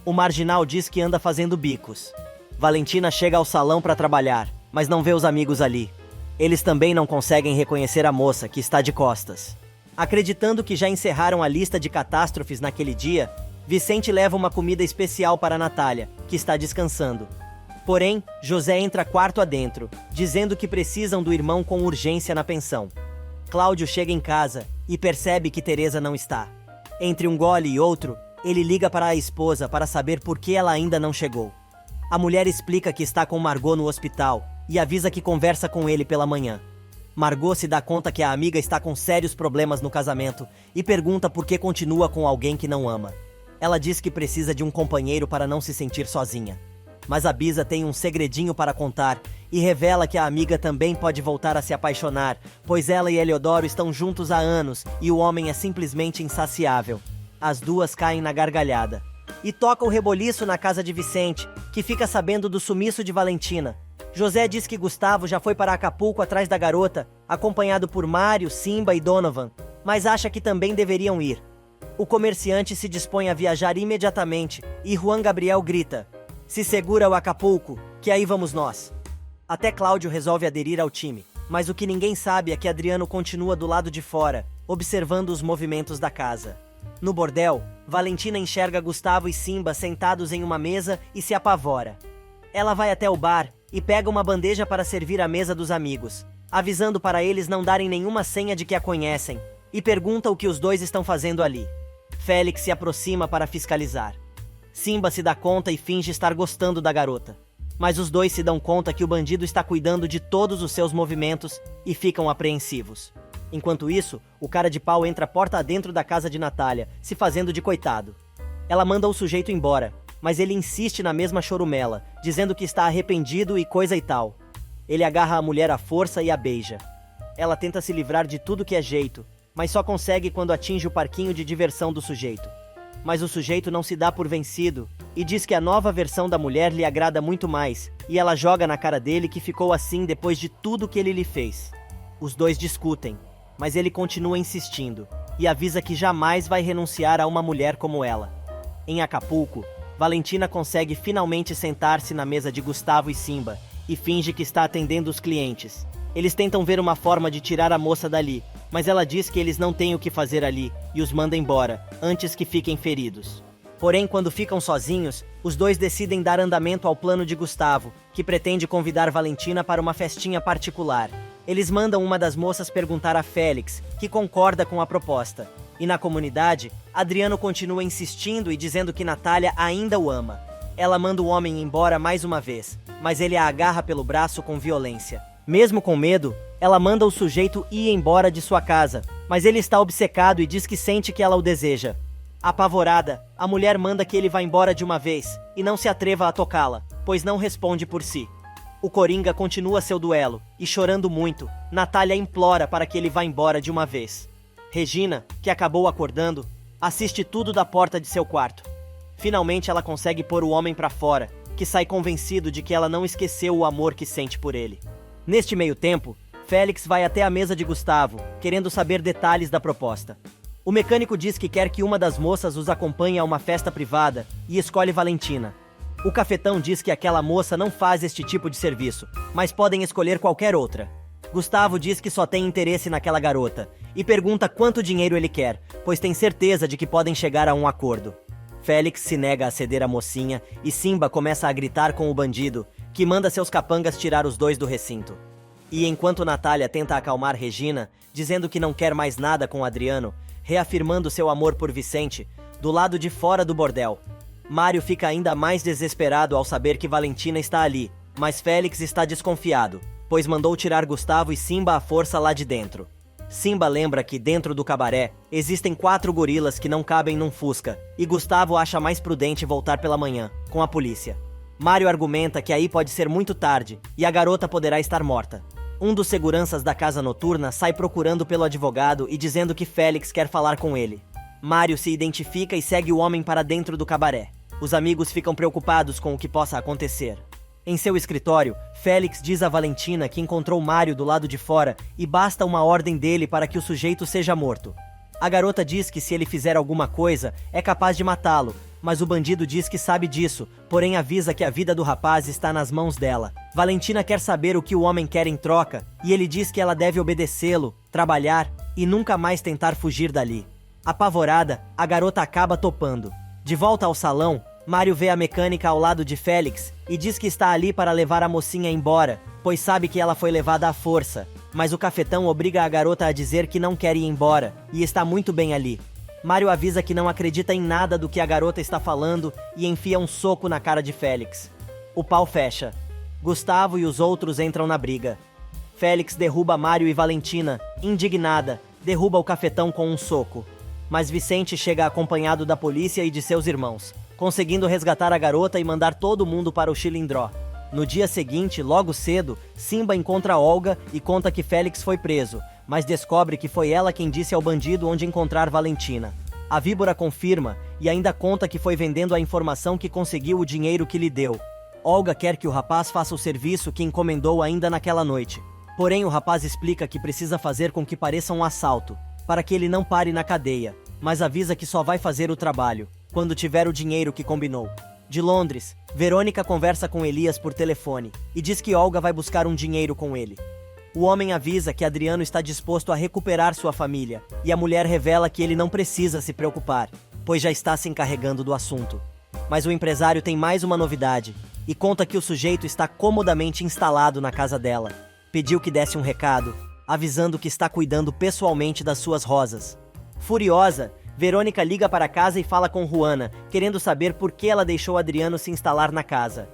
O marginal diz que anda fazendo bicos. Valentina chega ao salão para trabalhar, mas não vê os amigos ali. Eles também não conseguem reconhecer a moça, que está de costas. Acreditando que já encerraram a lista de catástrofes naquele dia, Vicente leva uma comida especial para Natália, que está descansando. Porém, José entra quarto adentro, dizendo que precisam do irmão com urgência na pensão. Cláudio chega em casa e percebe que Teresa não está. Entre um gole e outro, ele liga para a esposa para saber por que ela ainda não chegou. A mulher explica que está com Margot no hospital e avisa que conversa com ele pela manhã. Margot se dá conta que a amiga está com sérios problemas no casamento e pergunta por que continua com alguém que não ama. Ela diz que precisa de um companheiro para não se sentir sozinha. Mas a Bisa tem um segredinho para contar e revela que a amiga também pode voltar a se apaixonar, pois ela e Eliodoro estão juntos há anos e o homem é simplesmente insaciável. As duas caem na gargalhada. E toca o reboliço na casa de Vicente, que fica sabendo do sumiço de Valentina. José diz que Gustavo já foi para Acapulco atrás da garota, acompanhado por Mário, Simba e Donovan, mas acha que também deveriam ir. O comerciante se dispõe a viajar imediatamente e Juan Gabriel grita: "Se segura o Acapulco, que aí vamos nós." Até Cláudio resolve aderir ao time, mas o que ninguém sabe é que Adriano continua do lado de fora, observando os movimentos da casa. No bordel, Valentina enxerga Gustavo e Simba sentados em uma mesa e se apavora. Ela vai até o bar e pega uma bandeja para servir à mesa dos amigos, avisando para eles não darem nenhuma senha de que a conhecem, e pergunta o que os dois estão fazendo ali. Félix se aproxima para fiscalizar. Simba se dá conta e finge estar gostando da garota. Mas os dois se dão conta que o bandido está cuidando de todos os seus movimentos e ficam apreensivos. Enquanto isso, o cara de pau entra porta adentro da casa de Natália, se fazendo de coitado. Ela manda o sujeito embora, mas ele insiste na mesma chorumela, dizendo que está arrependido e coisa e tal. Ele agarra a mulher à força e a beija. Ela tenta se livrar de tudo que é jeito, mas só consegue quando atinge o parquinho de diversão do sujeito. Mas o sujeito não se dá por vencido e diz que a nova versão da mulher lhe agrada muito mais, e ela joga na cara dele que ficou assim depois de tudo que ele lhe fez. Os dois discutem, mas ele continua insistindo e avisa que jamais vai renunciar a uma mulher como ela. Em Acapulco, Valentina consegue finalmente sentar-se na mesa de Gustavo e Simba e finge que está atendendo os clientes. Eles tentam ver uma forma de tirar a moça dali, mas ela diz que eles não têm o que fazer ali e os manda embora, antes que fiquem feridos. Porém, quando ficam sozinhos, os dois decidem dar andamento ao plano de Gustavo, que pretende convidar Valentina para uma festinha particular. Eles mandam uma das moças perguntar a Félix, que concorda com a proposta. E na comunidade, Adriano continua insistindo e dizendo que Natália ainda o ama. Ela manda o homem embora mais uma vez, mas ele a agarra pelo braço com violência. Mesmo com medo, ela manda o sujeito ir embora de sua casa, mas ele está obcecado e diz que sente que ela o deseja. Apavorada, a mulher manda que ele vá embora de uma vez e não se atreva a tocá-la, pois não responde por si. O Coringa continua seu duelo e, chorando muito, Natália implora para que ele vá embora de uma vez. Regina, que acabou acordando, assiste tudo da porta de seu quarto. Finalmente ela consegue pôr o homem pra fora, que sai convencido de que ela não esqueceu o amor que sente por ele. Neste meio tempo, Félix vai até a mesa de Gustavo, querendo saber detalhes da proposta. O mecânico diz que quer que uma das moças os acompanhe a uma festa privada e escolhe Valentina. O cafetão diz que aquela moça não faz este tipo de serviço, mas podem escolher qualquer outra. Gustavo diz que só tem interesse naquela garota e pergunta quanto dinheiro ele quer, pois tem certeza de que podem chegar a um acordo. Félix se nega a ceder a mocinha e Simba começa a gritar com o bandido, que manda seus capangas tirar os dois do recinto. E enquanto Natália tenta acalmar Regina, dizendo que não quer mais nada com Adriano, reafirmando seu amor por Vicente, do lado de fora do bordel, Mário fica ainda mais desesperado ao saber que Valentina está ali, mas Félix está desconfiado, pois mandou tirar Gustavo e Simba à força lá de dentro. Simba lembra que dentro do cabaré existem 4 gorilas que não cabem num Fusca, e Gustavo acha mais prudente voltar pela manhã, com a polícia. Mário argumenta que aí pode ser muito tarde e a garota poderá estar morta. Um dos seguranças da casa noturna sai procurando pelo advogado e dizendo que Félix quer falar com ele. Mário se identifica e segue o homem para dentro do cabaré. Os amigos ficam preocupados com o que possa acontecer. Em seu escritório, Félix diz a Valentina que encontrou Mário do lado de fora e basta uma ordem dele para que o sujeito seja morto. A garota diz que se ele fizer alguma coisa, é capaz de matá-lo, mas o bandido diz que sabe disso, porém avisa que a vida do rapaz está nas mãos dela. Valentina quer saber o que o homem quer em troca, e ele diz que ela deve obedecê-lo, trabalhar e nunca mais tentar fugir dali. Apavorada, a garota acaba topando. De volta ao salão, Mário vê a mecânica ao lado de Félix e diz que está ali para levar a mocinha embora, pois sabe que ela foi levada à força. Mas o cafetão obriga a garota a dizer que não quer ir embora e está muito bem ali. Mário avisa que não acredita em nada do que a garota está falando e enfia um soco na cara de Félix. O pau fecha. Gustavo e os outros entram na briga. Félix derruba Mário e Valentina, indignada, derruba o cafetão com um soco. Mas Vicente chega acompanhado da polícia e de seus irmãos, conseguindo resgatar a garota e mandar todo mundo para o Chilindró. No dia seguinte, logo cedo, Simba encontra Olga e conta que Félix foi preso, mas descobre que foi ela quem disse ao bandido onde encontrar Valentina. A víbora confirma e ainda conta que foi vendendo a informação que conseguiu o dinheiro que lhe deu. Olga quer que o rapaz faça o serviço que encomendou ainda naquela noite. Porém, o rapaz explica que precisa fazer com que pareça um assalto, para que ele não pare na cadeia, mas avisa que só vai fazer o trabalho quando tiver o dinheiro que combinou. De Londres, Verônica conversa com Elias por telefone e diz que Olga vai buscar um dinheiro com ele. O homem avisa que Adriano está disposto a recuperar sua família e a mulher revela que ele não precisa se preocupar, pois já está se encarregando do assunto. Mas o empresário tem mais uma novidade e conta que o sujeito está comodamente instalado na casa dela. Pediu que desse um recado, avisando que está cuidando pessoalmente das suas rosas. Furiosa, Verônica liga para casa e fala com Juana, querendo saber por que ela deixou Adriano se instalar na casa.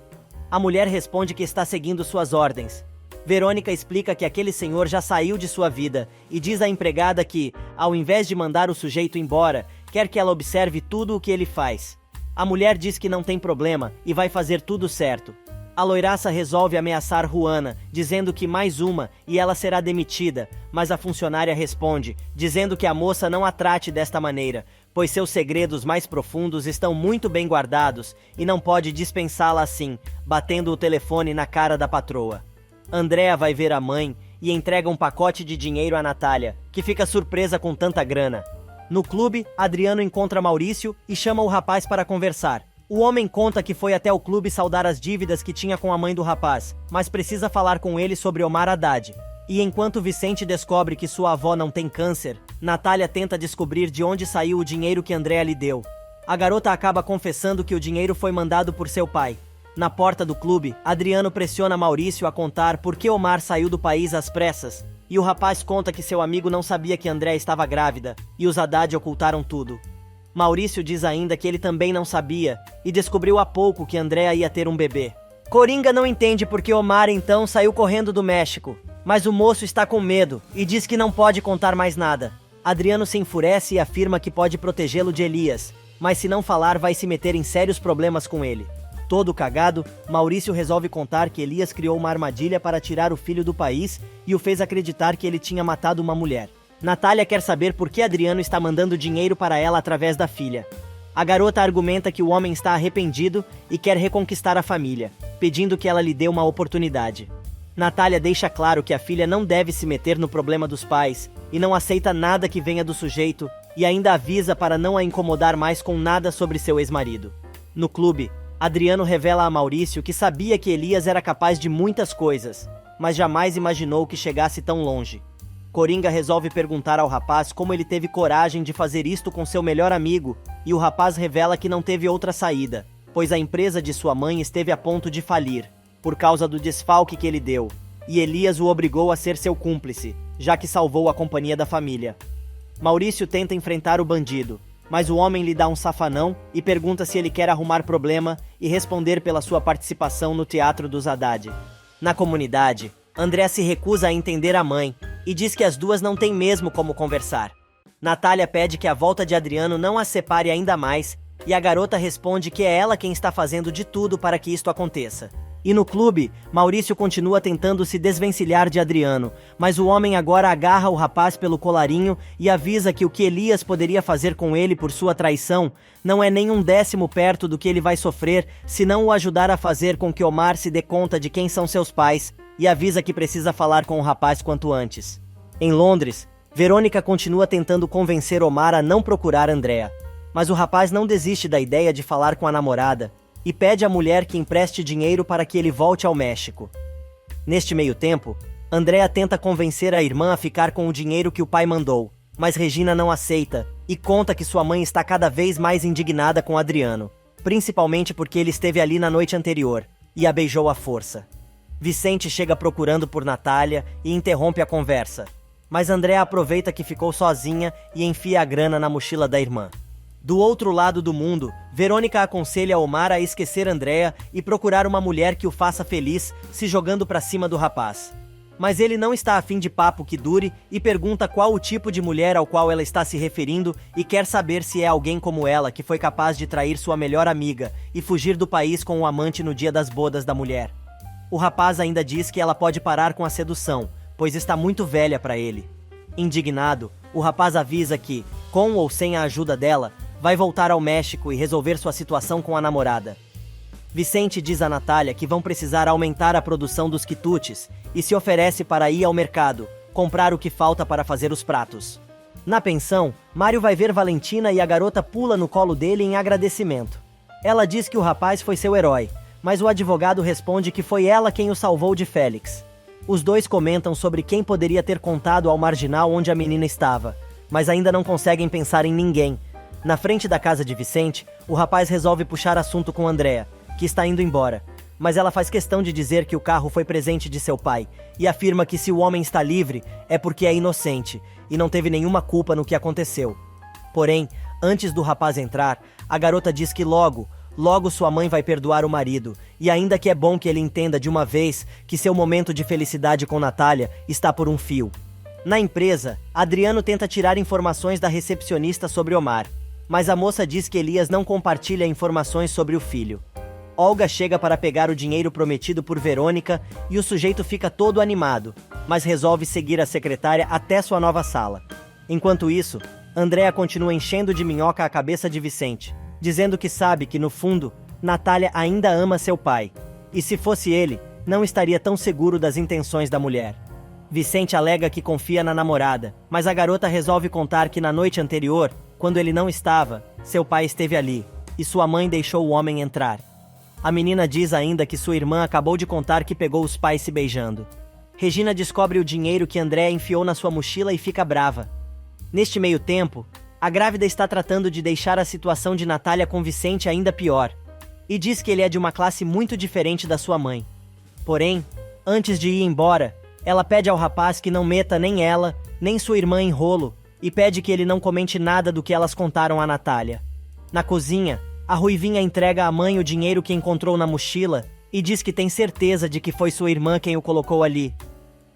A mulher responde que está seguindo suas ordens. Verônica explica que aquele senhor já saiu de sua vida e diz à empregada que, ao invés de mandar o sujeito embora, quer que ela observe tudo o que ele faz. A mulher diz que não tem problema e vai fazer tudo certo. A loiraça resolve ameaçar Juana, dizendo que mais uma e ela será demitida, mas a funcionária responde, dizendo que a moça não a trate desta maneira, pois seus segredos mais profundos estão muito bem guardados e não pode dispensá-la assim, batendo o telefone na cara da patroa. Andréa vai ver a mãe e entrega um pacote de dinheiro a Natália, que fica surpresa com tanta grana. No clube, Adriano encontra Maurício e chama o rapaz para conversar. O homem conta que foi até o clube saldar as dívidas que tinha com a mãe do rapaz, mas precisa falar com ele sobre Omar Haddad. E enquanto Vicente descobre que sua avó não tem câncer, Natália tenta descobrir de onde saiu o dinheiro que Andréa lhe deu. A garota acaba confessando que o dinheiro foi mandado por seu pai. Na porta do clube, Adriano pressiona Maurício a contar por que Omar saiu do país às pressas, e o rapaz conta que seu amigo não sabia que Andréa estava grávida, e os Haddad ocultaram tudo. Maurício diz ainda que ele também não sabia, e descobriu há pouco que Andréa ia ter um bebê. Coringa não entende por que Omar então saiu correndo do México, mas o moço está com medo e diz que não pode contar mais nada. Adriano se enfurece e afirma que pode protegê-lo de Elias, mas se não falar vai se meter em sérios problemas com ele. Todo cagado, Maurício resolve contar que Elias criou uma armadilha para tirar o filho do país e o fez acreditar que ele tinha matado uma mulher. Natália quer saber por que Adriano está mandando dinheiro para ela através da filha. A garota argumenta que o homem está arrependido e quer reconquistar a família, pedindo que ela lhe dê uma oportunidade. Natália deixa claro que a filha não deve se meter no problema dos pais e não aceita nada que venha do sujeito e ainda avisa para não a incomodar mais com nada sobre seu ex-marido. No clube, Adriano revela a Maurício que sabia que Elias era capaz de muitas coisas, mas jamais imaginou que chegasse tão longe. Coringa resolve perguntar ao rapaz como ele teve coragem de fazer isto com seu melhor amigo, e o rapaz revela que não teve outra saída, pois a empresa de sua mãe esteve a ponto de falir, por causa do desfalque que ele deu, e Elias o obrigou a ser seu cúmplice, já que salvou a companhia da família. Maurício tenta enfrentar o bandido, mas o homem lhe dá um safanão e pergunta se ele quer arrumar problema e responder pela sua participação no teatro dos Haddad. Na comunidade, André se recusa a entender a mãe e diz que as duas não têm mesmo como conversar. Natália pede que a volta de Adriano não as separe ainda mais e a garota responde que é ela quem está fazendo de tudo para que isto aconteça. E no clube, Maurício continua tentando se desvencilhar de Adriano, mas o homem agora agarra o rapaz pelo colarinho e avisa que o que Elias poderia fazer com ele por sua traição não é nem um décimo perto do que ele vai sofrer se não o ajudar a fazer com que Omar se dê conta de quem são seus pais e avisa que precisa falar com o rapaz quanto antes. Em Londres, Verônica continua tentando convencer Omar a não procurar Andréa, mas o rapaz não desiste da ideia de falar com a namorada e pede à mulher que empreste dinheiro para que ele volte ao México. Neste meio tempo, Andréa tenta convencer a irmã a ficar com o dinheiro que o pai mandou, mas Regina não aceita e conta que sua mãe está cada vez mais indignada com Adriano, principalmente porque ele esteve ali na noite anterior e a beijou à força. Vicente chega procurando por Natália e interrompe a conversa, mas Andréa aproveita que ficou sozinha e enfia a grana na mochila da irmã. Do outro lado do mundo, Verônica aconselha Omar a esquecer Andréa e procurar uma mulher que o faça feliz, se jogando pra cima do rapaz. Mas ele não está a fim de papo que dure e pergunta qual o tipo de mulher ao qual ela está se referindo e quer saber se é alguém como ela que foi capaz de trair sua melhor amiga e fugir do país com o amante no dia das bodas da mulher. O rapaz ainda diz que ela pode parar com a sedução, pois está muito velha para ele. Indignado, o rapaz avisa que, com ou sem a ajuda dela, vai voltar ao México e resolver sua situação com a namorada. Vicente diz a Natália que vão precisar aumentar a produção dos quitutes e se oferece para ir ao mercado, comprar o que falta para fazer os pratos. Na pensão, Mário vai ver Valentina e a garota pula no colo dele em agradecimento. Ela diz que o rapaz foi seu herói, mas o advogado responde que foi ela quem o salvou de Félix. Os dois comentam sobre quem poderia ter contado ao marginal onde a menina estava, mas ainda não conseguem pensar em ninguém. Na frente da casa de Vicente, o rapaz resolve puxar assunto com Andréa, que está indo embora, mas ela faz questão de dizer que o carro foi presente de seu pai e afirma que se o homem está livre é porque é inocente e não teve nenhuma culpa no que aconteceu. Porém, antes do rapaz entrar, a garota diz que logo sua mãe vai perdoar o marido, e ainda que é bom que ele entenda de uma vez que seu momento de felicidade com Natália está por um fio. Na empresa, Adriano tenta tirar informações da recepcionista sobre Omar, mas a moça diz que Elias não compartilha informações sobre o filho. Olga chega para pegar o dinheiro prometido por Verônica e o sujeito fica todo animado, mas resolve seguir a secretária até sua nova sala. Enquanto isso, Andréa continua enchendo de minhoca a cabeça de Vicente, dizendo que sabe que, no fundo, Natália ainda ama seu pai, e se fosse ele, não estaria tão seguro das intenções da mulher. Vicente alega que confia na namorada, mas a garota resolve contar que na noite anterior, quando ele não estava, seu pai esteve ali, e sua mãe deixou o homem entrar. A menina diz ainda que sua irmã acabou de contar que pegou os pais se beijando. Regina descobre o dinheiro que Andréa enfiou na sua mochila e fica brava. Neste meio tempo, a grávida está tratando de deixar a situação de Natália com Vicente ainda pior, e diz que ele é de uma classe muito diferente da sua mãe. Porém, antes de ir embora, ela pede ao rapaz que não meta nem ela, nem sua irmã em rolo, e pede que ele não comente nada do que elas contaram a Natália. Na cozinha, a Ruivinha entrega à mãe o dinheiro que encontrou na mochila e diz que tem certeza de que foi sua irmã quem o colocou ali.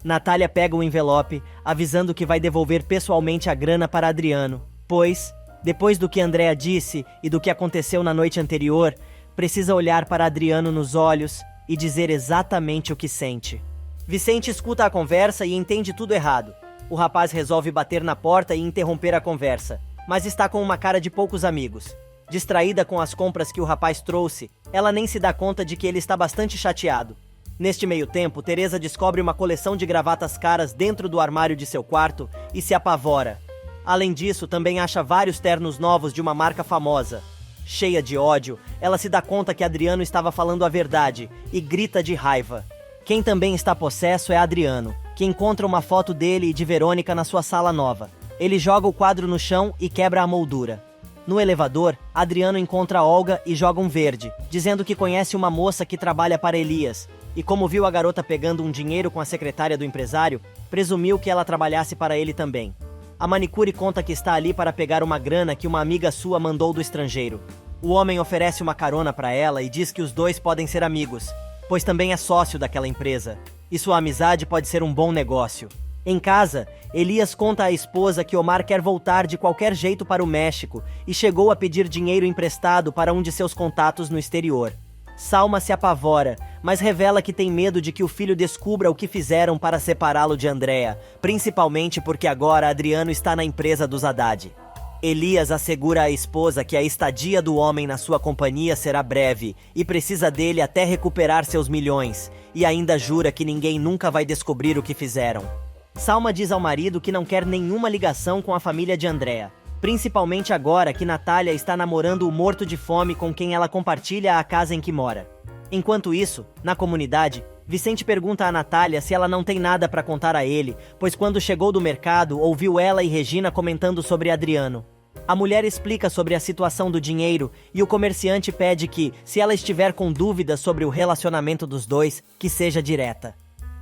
Natália pega o envelope, avisando que vai devolver pessoalmente a grana para Adriano, pois, depois do que Andréa disse e do que aconteceu na noite anterior, precisa olhar para Adriano nos olhos e dizer exatamente o que sente. Vicente escuta a conversa e entende tudo errado. O rapaz resolve bater na porta e interromper a conversa, mas está com uma cara de poucos amigos. Distraída com as compras que o rapaz trouxe, ela nem se dá conta de que ele está bastante chateado. Neste meio tempo, Teresa descobre uma coleção de gravatas caras dentro do armário de seu quarto e se apavora. Além disso, também acha vários ternos novos de uma marca famosa. Cheia de ódio, ela se dá conta que Adriano estava falando a verdade e grita de raiva. Quem também está possesso é Adriano, que encontra uma foto dele e de Verônica na sua sala nova. Ele joga o quadro no chão e quebra a moldura. No elevador, Adriano encontra Olga e joga um verde, dizendo que conhece uma moça que trabalha para Elias, e como viu a garota pegando um dinheiro com a secretária do empresário, presumiu que ela trabalhasse para ele também. A manicure conta que está ali para pegar uma grana que uma amiga sua mandou do estrangeiro. O homem oferece uma carona para ela e diz que os dois podem ser amigos, pois também é sócio daquela empresa, e sua amizade pode ser um bom negócio. Em casa, Elias conta à esposa que Omar quer voltar de qualquer jeito para o México e chegou a pedir dinheiro emprestado para um de seus contatos no exterior. Salma se apavora, mas revela que tem medo de que o filho descubra o que fizeram para separá-lo de Andréa, principalmente porque agora Adriano está na empresa dos Haddad. Elias assegura à esposa que a estadia do homem na sua companhia será breve e precisa dele até recuperar seus milhões, e ainda jura que ninguém nunca vai descobrir o que fizeram. Salma diz ao marido que não quer nenhuma ligação com a família de Andréa, principalmente agora que Natália está namorando o morto de fome com quem ela compartilha a casa em que mora. Enquanto isso, na comunidade, Vicente pergunta a Natália se ela não tem nada para contar a ele, pois quando chegou do mercado, ouviu ela e Regina comentando sobre Adriano. A mulher explica sobre a situação do dinheiro e o comerciante pede que, se ela estiver com dúvidas sobre o relacionamento dos dois, que seja direta.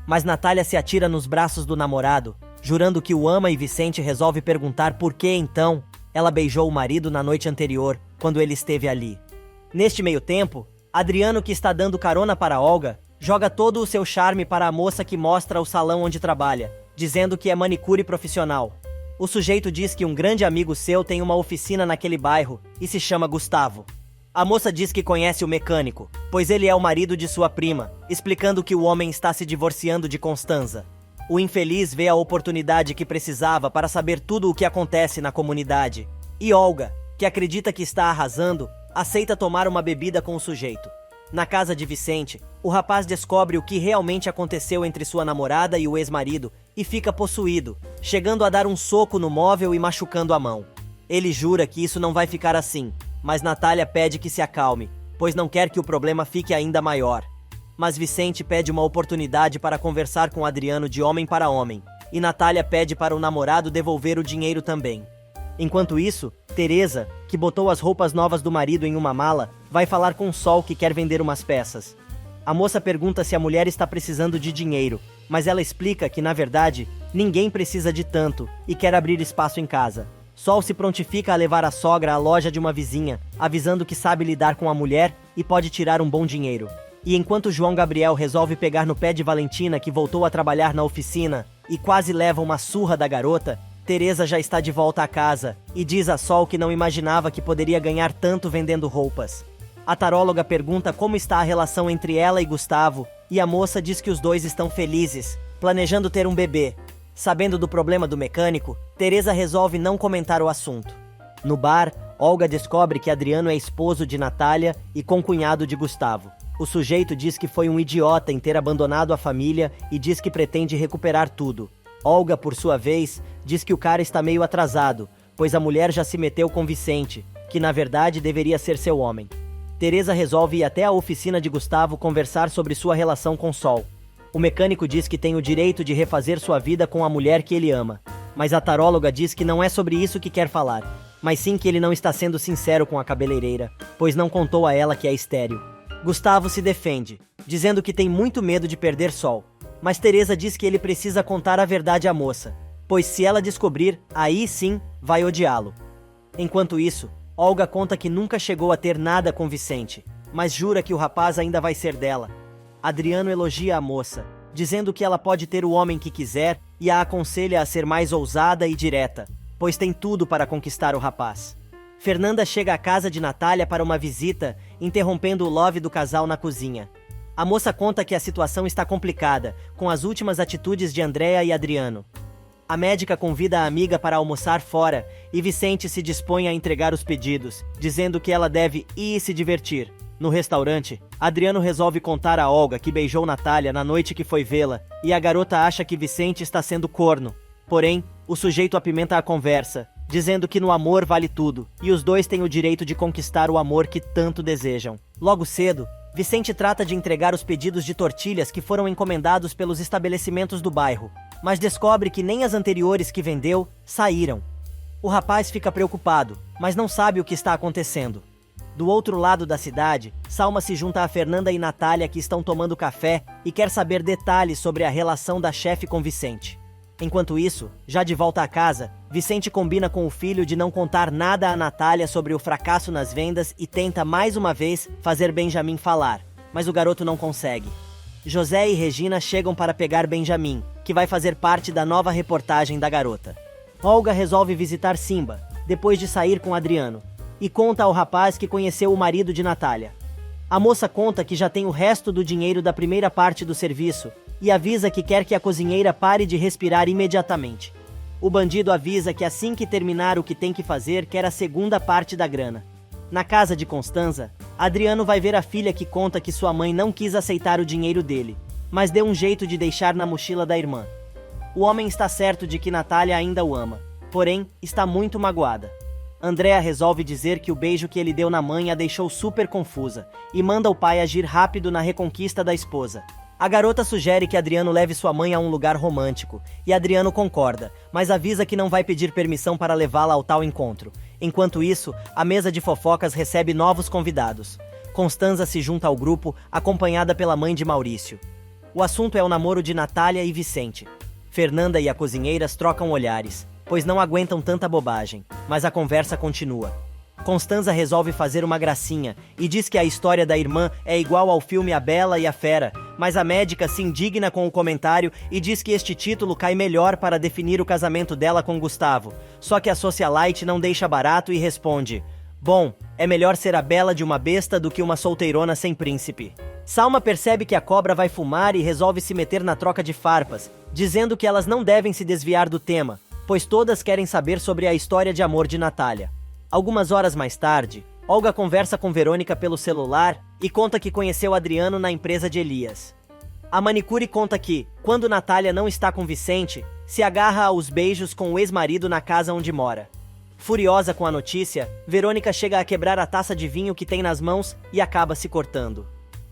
Mas Natália se atira nos braços do namorado, jurando que o ama, e Vicente resolve perguntar por que, então, ela beijou o marido na noite anterior, quando ele esteve ali. Neste meio tempo, Adriano, que está dando carona para Olga, joga todo o seu charme para a moça que mostra o salão onde trabalha, dizendo que é manicure profissional. O sujeito diz que um grande amigo seu tem uma oficina naquele bairro e se chama Gustavo. A moça diz que conhece o mecânico, pois ele é o marido de sua prima, explicando que o homem está se divorciando de Constanza. O infeliz vê a oportunidade que precisava para saber tudo o que acontece na comunidade. E Olga, que acredita que está arrasando, aceita tomar uma bebida com o sujeito. Na casa de Vicente, o rapaz descobre o que realmente aconteceu entre sua namorada e o ex-marido e fica possuído, chegando a dar um soco no móvel e machucando a mão. Ele jura que isso não vai ficar assim, mas Natália pede que se acalme, pois não quer que o problema fique ainda maior. Mas Vicente pede uma oportunidade para conversar com Adriano de homem para homem, e Natália pede para o namorado devolver o dinheiro também. Enquanto isso, Teresa, que botou as roupas novas do marido em uma mala, vai falar com Sol, que quer vender umas peças. A moça pergunta se a mulher está precisando de dinheiro, mas ela explica que, na verdade, ninguém precisa de tanto e quer abrir espaço em casa. Sol se prontifica a levar a sogra à loja de uma vizinha, avisando que sabe lidar com a mulher e pode tirar um bom dinheiro. E enquanto João Gabriel resolve pegar no pé de Valentina, que voltou a trabalhar na oficina, e quase leva uma surra da garota, Teresa já está de volta à casa e diz a Sol que não imaginava que poderia ganhar tanto vendendo roupas. A taróloga pergunta como está a relação entre ela e Gustavo, e a moça diz que os dois estão felizes, planejando ter um bebê. Sabendo do problema do mecânico, Teresa resolve não comentar o assunto. No bar, Olga descobre que Adriano é esposo de Natália e concunhado de Gustavo. O sujeito diz que foi um idiota em ter abandonado a família e diz que pretende recuperar tudo. Olga, por sua vez, diz que o cara está meio atrasado, pois a mulher já se meteu com Vicente, que na verdade deveria ser seu homem. Teresa resolve ir até a oficina de Gustavo conversar sobre sua relação com Sol. O mecânico diz que tem o direito de refazer sua vida com a mulher que ele ama, mas a taróloga diz que não é sobre isso que quer falar, mas sim que ele não está sendo sincero com a cabeleireira, pois não contou a ela que é estéril. Gustavo se defende, dizendo que tem muito medo de perder Sol, mas Teresa diz que ele precisa contar a verdade à moça, pois se ela descobrir, aí sim vai odiá-lo. Enquanto isso, Olga conta que nunca chegou a ter nada com Vicente, mas jura que o rapaz ainda vai ser dela. Adriano elogia a moça, dizendo que ela pode ter o homem que quiser e a aconselha a ser mais ousada e direta, pois tem tudo para conquistar o rapaz. Fernanda chega à casa de Natália para uma visita, interrompendo o love do casal na cozinha. A moça conta que a situação está complicada, com as últimas atitudes de Andréa e Adriano. A médica convida a amiga para almoçar fora e Vicente se dispõe a entregar os pedidos, dizendo que ela deve ir se divertir. No restaurante, Adriano resolve contar a Olga que beijou Natália na noite que foi vê-la e a garota acha que Vicente está sendo corno. Porém, o sujeito apimenta a conversa, dizendo que no amor vale tudo e os dois têm o direito de conquistar o amor que tanto desejam. Logo cedo, Vicente trata de entregar os pedidos de tortilhas que foram encomendados pelos estabelecimentos do bairro, mas descobre que nem as anteriores que vendeu saíram. O rapaz fica preocupado, mas não sabe o que está acontecendo. Do outro lado da cidade, Salma se junta a Fernanda e Natália, que estão tomando café e quer saber detalhes sobre a relação da chefe com Vicente. Enquanto isso, já de volta a casa, Vicente combina com o filho de não contar nada a Natália sobre o fracasso nas vendas e tenta mais uma vez fazer Benjamin falar, mas o garoto não consegue. José e Regina chegam para pegar Benjamin, que vai fazer parte da nova reportagem da garota. Olga resolve visitar Simba, depois de sair com Adriano, e conta ao rapaz que conheceu o marido de Natália. A moça conta que já tem o resto do dinheiro da primeira parte do serviço e avisa que quer que a cozinheira pare de respirar imediatamente. O bandido avisa que assim que terminar o que tem que fazer, quer a segunda parte da grana. Na casa de Constanza, Adriano vai ver a filha, que conta que sua mãe não quis aceitar o dinheiro dele, mas deu um jeito de deixar na mochila da irmã. O homem está certo de que Natália ainda o ama, porém está muito magoada. Andréa resolve dizer que o beijo que ele deu na mãe a deixou super confusa e manda o pai agir rápido na reconquista da esposa. A garota sugere que Adriano leve sua mãe a um lugar romântico, e Adriano concorda, mas avisa que não vai pedir permissão para levá-la ao tal encontro. Enquanto isso, a mesa de fofocas recebe novos convidados. Constanza se junta ao grupo, acompanhada pela mãe de Maurício. O assunto é o namoro de Natália e Vicente. Fernanda e a cozinheiras trocam olhares, pois não aguentam tanta bobagem, mas a conversa continua. Constanza resolve fazer uma gracinha e diz que a história da irmã é igual ao filme A Bela e a Fera, mas a médica se indigna com o comentário e diz que este título cai melhor para definir o casamento dela com Gustavo. Só que a socialite não deixa barato e responde: Bom, é melhor ser a bela de uma besta do que uma solteirona sem príncipe. Salma percebe que a cobra vai fumar e resolve se meter na troca de farpas, dizendo que elas não devem se desviar do tema, pois todas querem saber sobre a história de amor de Natália. Algumas horas mais tarde, Olga conversa com Verônica pelo celular e conta que conheceu Adriano na empresa de Elias. A manicure conta que, quando Natália não está com Vicente, se agarra aos beijos com o ex-marido na casa onde mora. Furiosa com a notícia, Verônica chega a quebrar a taça de vinho que tem nas mãos e acaba se cortando.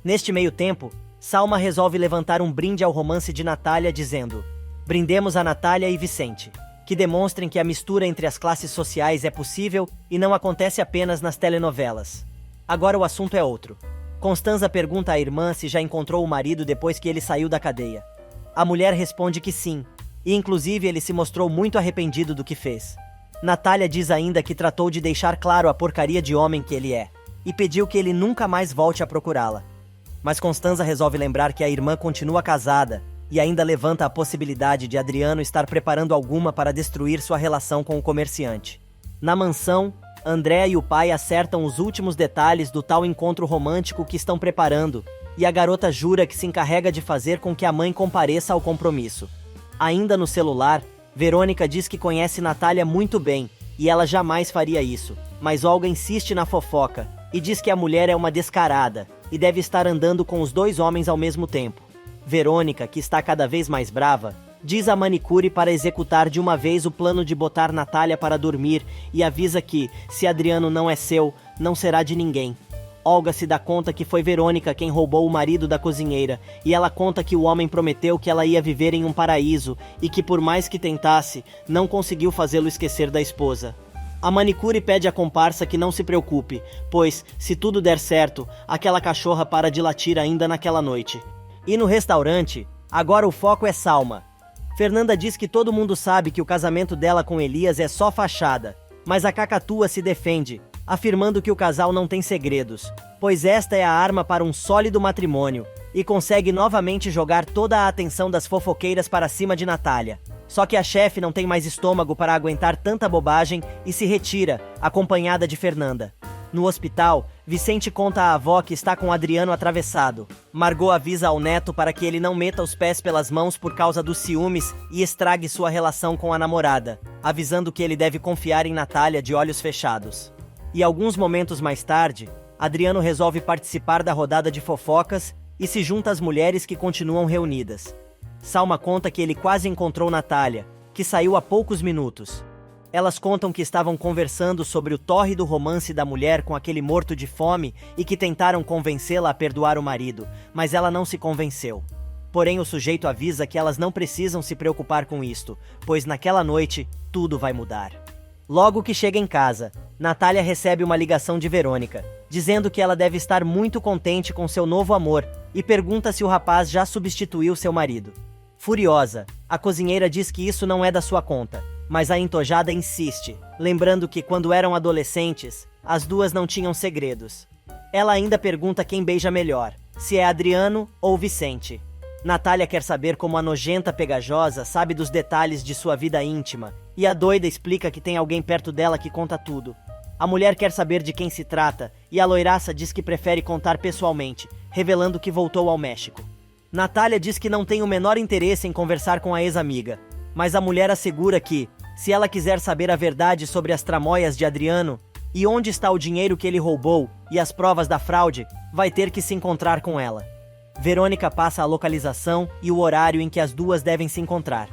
Neste meio tempo, Salma resolve levantar um brinde ao romance de Natália dizendo: brindemos a Natália e Vicente, que demonstrem que a mistura entre as classes sociais é possível e não acontece apenas nas telenovelas. Agora o assunto é outro. Constanza pergunta à irmã se já encontrou o marido depois que ele saiu da cadeia. A mulher responde que sim, e inclusive ele se mostrou muito arrependido do que fez. Natália diz ainda que tratou de deixar claro a porcaria de homem que ele é, e pediu que ele nunca mais volte a procurá-la. Mas Constanza resolve lembrar que a irmã continua casada, e ainda levanta a possibilidade de Adriano estar preparando alguma para destruir sua relação com o comerciante. Na mansão, André e o pai acertam os últimos detalhes do tal encontro romântico que estão preparando, e a garota jura que se encarrega de fazer com que a mãe compareça ao compromisso. Ainda no celular, Verônica diz que conhece Natália muito bem, e ela jamais faria isso, mas Olga insiste na fofoca, e diz que a mulher é uma descarada, e deve estar andando com os dois homens ao mesmo tempo. Verônica, que está cada vez mais brava, diz à manicure para executar de uma vez o plano de botar Natália para dormir e avisa que, se Adriano não é seu, não será de ninguém. Olga se dá conta que foi Verônica quem roubou o marido da cozinheira, e ela conta que o homem prometeu que ela ia viver em um paraíso e que por mais que tentasse, não conseguiu fazê-lo esquecer da esposa. A manicure pede à comparsa que não se preocupe, pois, se tudo der certo, aquela cachorra para de latir ainda naquela noite. E no restaurante, agora o foco é Salma. Fernanda diz que todo mundo sabe que o casamento dela com Elias é só fachada, mas a cacatua se defende, afirmando que o casal não tem segredos, pois esta é a arma para um sólido matrimônio, e consegue novamente jogar toda a atenção das fofoqueiras para cima de Natália. Só que a chefe não tem mais estômago para aguentar tanta bobagem e se retira, acompanhada de Fernanda. No hospital, Vicente conta à avó que está com Adriano atravessado. Margot avisa ao neto para que ele não meta os pés pelas mãos por causa dos ciúmes e estrague sua relação com a namorada, avisando que ele deve confiar em Natália de olhos fechados. E alguns momentos mais tarde, Adriano resolve participar da rodada de fofocas e se junta às mulheres que continuam reunidas. Salma conta que ele quase encontrou Natália, que saiu há poucos minutos. Elas contam que estavam conversando sobre o tórrido romance da mulher com aquele morto de fome e que tentaram convencê-la a perdoar o marido, mas ela não se convenceu. Porém, o sujeito avisa que elas não precisam se preocupar com isto, pois naquela noite, tudo vai mudar. Logo que chega em casa, Natália recebe uma ligação de Verônica, dizendo que ela deve estar muito contente com seu novo amor e pergunta se o rapaz já substituiu seu marido. Furiosa, a cozinheira diz que isso não é da sua conta, mas a entojada insiste, lembrando que quando eram adolescentes, as duas não tinham segredos. Ela ainda pergunta quem beija melhor, se é Adriano ou Vicente. Natália quer saber como a nojenta pegajosa sabe dos detalhes de sua vida íntima, e a doida explica que tem alguém perto dela que conta tudo. A mulher quer saber de quem se trata, e a loiraça diz que prefere contar pessoalmente, revelando que voltou ao México. Natália diz que não tem o menor interesse em conversar com a ex-amiga, mas a mulher assegura que, se ela quiser saber a verdade sobre as tramóias de Adriano, e onde está o dinheiro que ele roubou e as provas da fraude, vai ter que se encontrar com ela. Verônica passa a localização e o horário em que as duas devem se encontrar.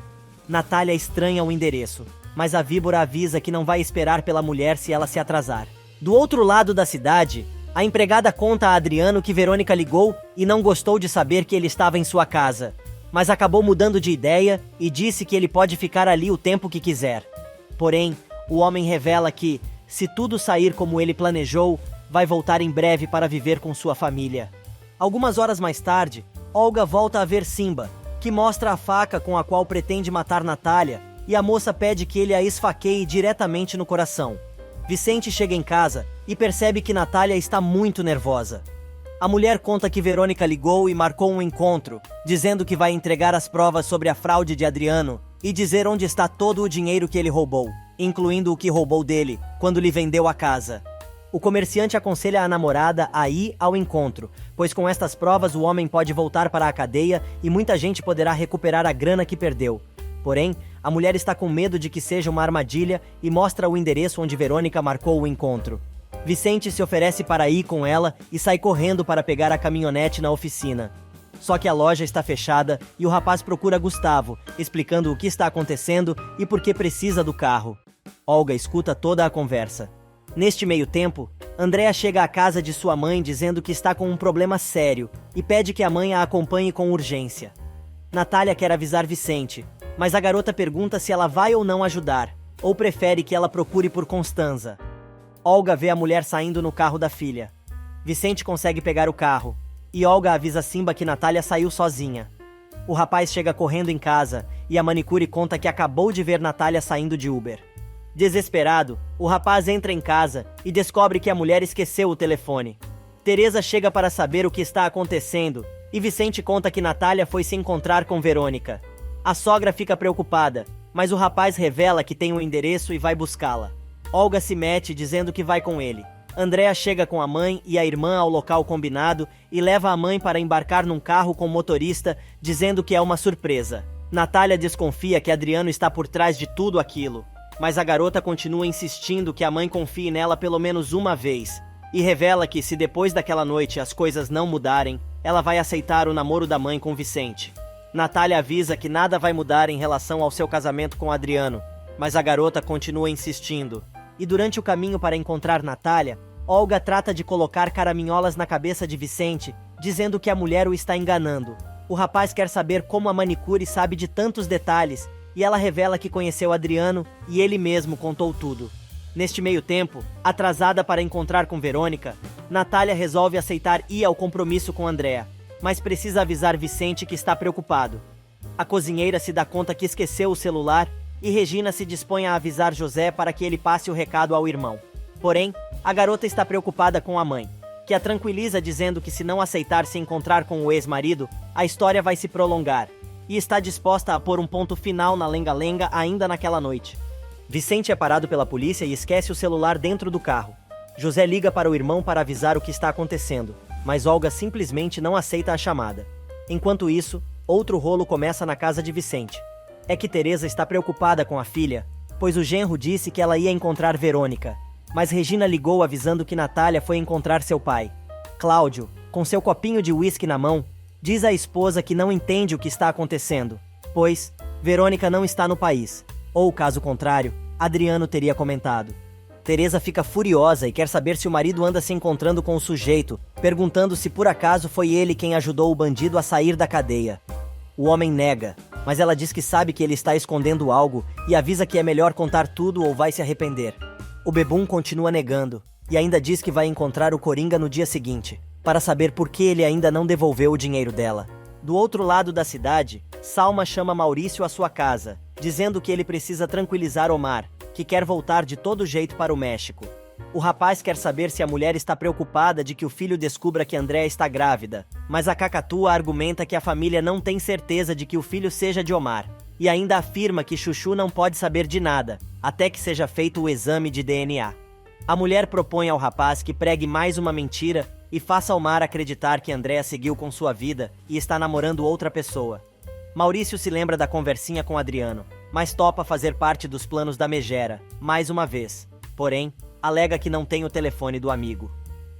Natália estranha o endereço, mas a víbora avisa que não vai esperar pela mulher se ela se atrasar. Do outro lado da cidade, a empregada conta a Adriano que Verônica ligou e não gostou de saber que ele estava em sua casa, mas acabou mudando de ideia e disse que ele pode ficar ali o tempo que quiser. Porém, o homem revela que, se tudo sair como ele planejou, vai voltar em breve para viver com sua família. Algumas horas mais tarde, Olga volta a ver Simba, que mostra a faca com a qual pretende matar Natália, e a moça pede que ele a esfaqueie diretamente no coração. Vicente chega em casa e percebe que Natália está muito nervosa. A mulher conta que Verônica ligou e marcou um encontro, dizendo que vai entregar as provas sobre a fraude de Adriano e dizer onde está todo o dinheiro que ele roubou, incluindo o que roubou dele, quando lhe vendeu a casa. O comerciante aconselha a namorada a ir ao encontro, pois com estas provas o homem pode voltar para a cadeia e muita gente poderá recuperar a grana que perdeu. Porém, a mulher está com medo de que seja uma armadilha e mostra o endereço onde Verônica marcou o encontro. Vicente se oferece para ir com ela e sai correndo para pegar a caminhonete na oficina. Só que a loja está fechada e o rapaz procura Gustavo, explicando o que está acontecendo e por que precisa do carro. Olga escuta toda a conversa. Neste meio tempo, Andréa chega à casa de sua mãe dizendo que está com um problema sério e pede que a mãe a acompanhe com urgência. Natália quer avisar Vicente, mas a garota pergunta se ela vai ou não ajudar, ou prefere que ela procure por Constanza. Olga vê a mulher saindo no carro da filha. Vicente consegue pegar o carro, e Olga avisa Simba que Natália saiu sozinha. O rapaz chega correndo em casa, e a manicure conta que acabou de ver Natália saindo de Uber. Desesperado, o rapaz entra em casa e descobre que a mulher esqueceu o telefone. Teresa chega para saber o que está acontecendo, e Vicente conta que Natália foi se encontrar com Verônica. A sogra fica preocupada, mas o rapaz revela que tem o endereço e vai buscá-la. Olga se mete dizendo que vai com ele. Andréa chega com a mãe e a irmã ao local combinado e leva a mãe para embarcar num carro com o motorista, dizendo que é uma surpresa. Natália desconfia que Adriano está por trás de tudo aquilo, mas a garota continua insistindo que a mãe confie nela pelo menos uma vez, e revela que se depois daquela noite as coisas não mudarem, ela vai aceitar o namoro da mãe com Vicente. Natália avisa que nada vai mudar em relação ao seu casamento com Adriano, mas a garota continua insistindo. E durante o caminho para encontrar Natália, Olga trata de colocar caraminholas na cabeça de Vicente, dizendo que a mulher o está enganando. O rapaz quer saber como a manicure sabe de tantos detalhes, e ela revela que conheceu Adriano e ele mesmo contou tudo. Neste meio tempo, atrasada para encontrar com Verônica, Natália resolve aceitar ir ao compromisso com Andréa, mas precisa avisar Vicente que está preocupado. A cozinheira se dá conta que esqueceu o celular e Regina se dispõe a avisar José para que ele passe o recado ao irmão. Porém, a garota está preocupada com a mãe, que a tranquiliza dizendo que se não aceitar se encontrar com o ex-marido, a história vai se prolongar, e está disposta a pôr um ponto final na lenga-lenga ainda naquela noite. Vicente é parado pela polícia e esquece o celular dentro do carro. José liga para o irmão para avisar o que está acontecendo, mas Olga simplesmente não aceita a chamada. Enquanto isso, outro rolo começa na casa de Vicente. É que Teresa está preocupada com a filha, pois o genro disse que ela ia encontrar Verônica, mas Regina ligou avisando que Natália foi encontrar seu pai. Cláudio, com seu copinho de uísque na mão, diz à esposa que não entende o que está acontecendo, pois Verônica não está no país, ou caso contrário, Adriano teria comentado. Teresa fica furiosa e quer saber se o marido anda se encontrando com o sujeito, perguntando se por acaso foi ele quem ajudou o bandido a sair da cadeia. O homem nega, mas ela diz que sabe que ele está escondendo algo e avisa que é melhor contar tudo ou vai se arrepender. O bebum continua negando e ainda diz que vai encontrar o Coringa no dia seguinte, para saber por que ele ainda não devolveu o dinheiro dela. Do outro lado da cidade, Salma chama Maurício à sua casa, dizendo que ele precisa tranquilizar Omar, que quer voltar de todo jeito para o México. O rapaz quer saber se a mulher está preocupada de que o filho descubra que Andréa está grávida, mas a cacatua argumenta que a família não tem certeza de que o filho seja de Omar, e ainda afirma que Chuchu não pode saber de nada, até que seja feito o exame de DNA. A mulher propõe ao rapaz que pregue mais uma mentira e faça Omar acreditar que Andréa seguiu com sua vida e está namorando outra pessoa. Maurício se lembra da conversinha com Adriano, mas topa fazer parte dos planos da megera, mais uma vez. Porém, alega que não tem o telefone do amigo.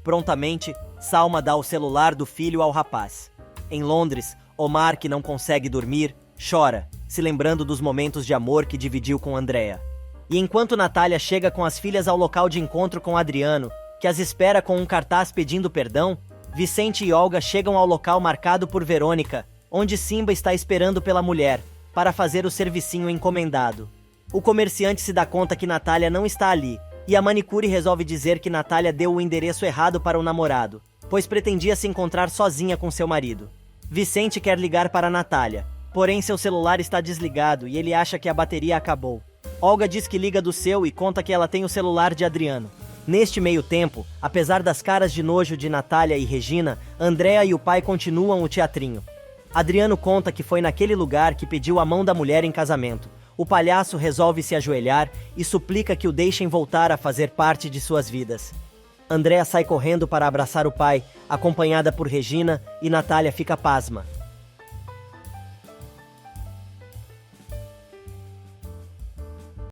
Prontamente, Salma dá o celular do filho ao rapaz. Em Londres, Omar, que não consegue dormir, chora, se lembrando dos momentos de amor que dividiu com Andréa. E enquanto Natália chega com as filhas ao local de encontro com Adriano, que as espera com um cartaz pedindo perdão, Vicente e Olga chegam ao local marcado por Verônica, onde Simba está esperando pela mulher, para fazer o servicinho encomendado. O comerciante se dá conta que Natália não está ali, e a manicure resolve dizer que Natália deu o endereço errado para o namorado, pois pretendia se encontrar sozinha com seu marido. Vicente quer ligar para Natália, porém seu celular está desligado e ele acha que a bateria acabou. Olga diz que liga do seu e conta que ela tem o celular de Adriano. Neste meio tempo, apesar das caras de nojo de Natália e Regina, Andréa e o pai continuam o teatrinho. Adriano conta que foi naquele lugar que pediu a mão da mulher em casamento. O palhaço resolve se ajoelhar e suplica que o deixem voltar a fazer parte de suas vidas. Andrea sai correndo para abraçar o pai, acompanhada por Regina, e Natália fica pasma.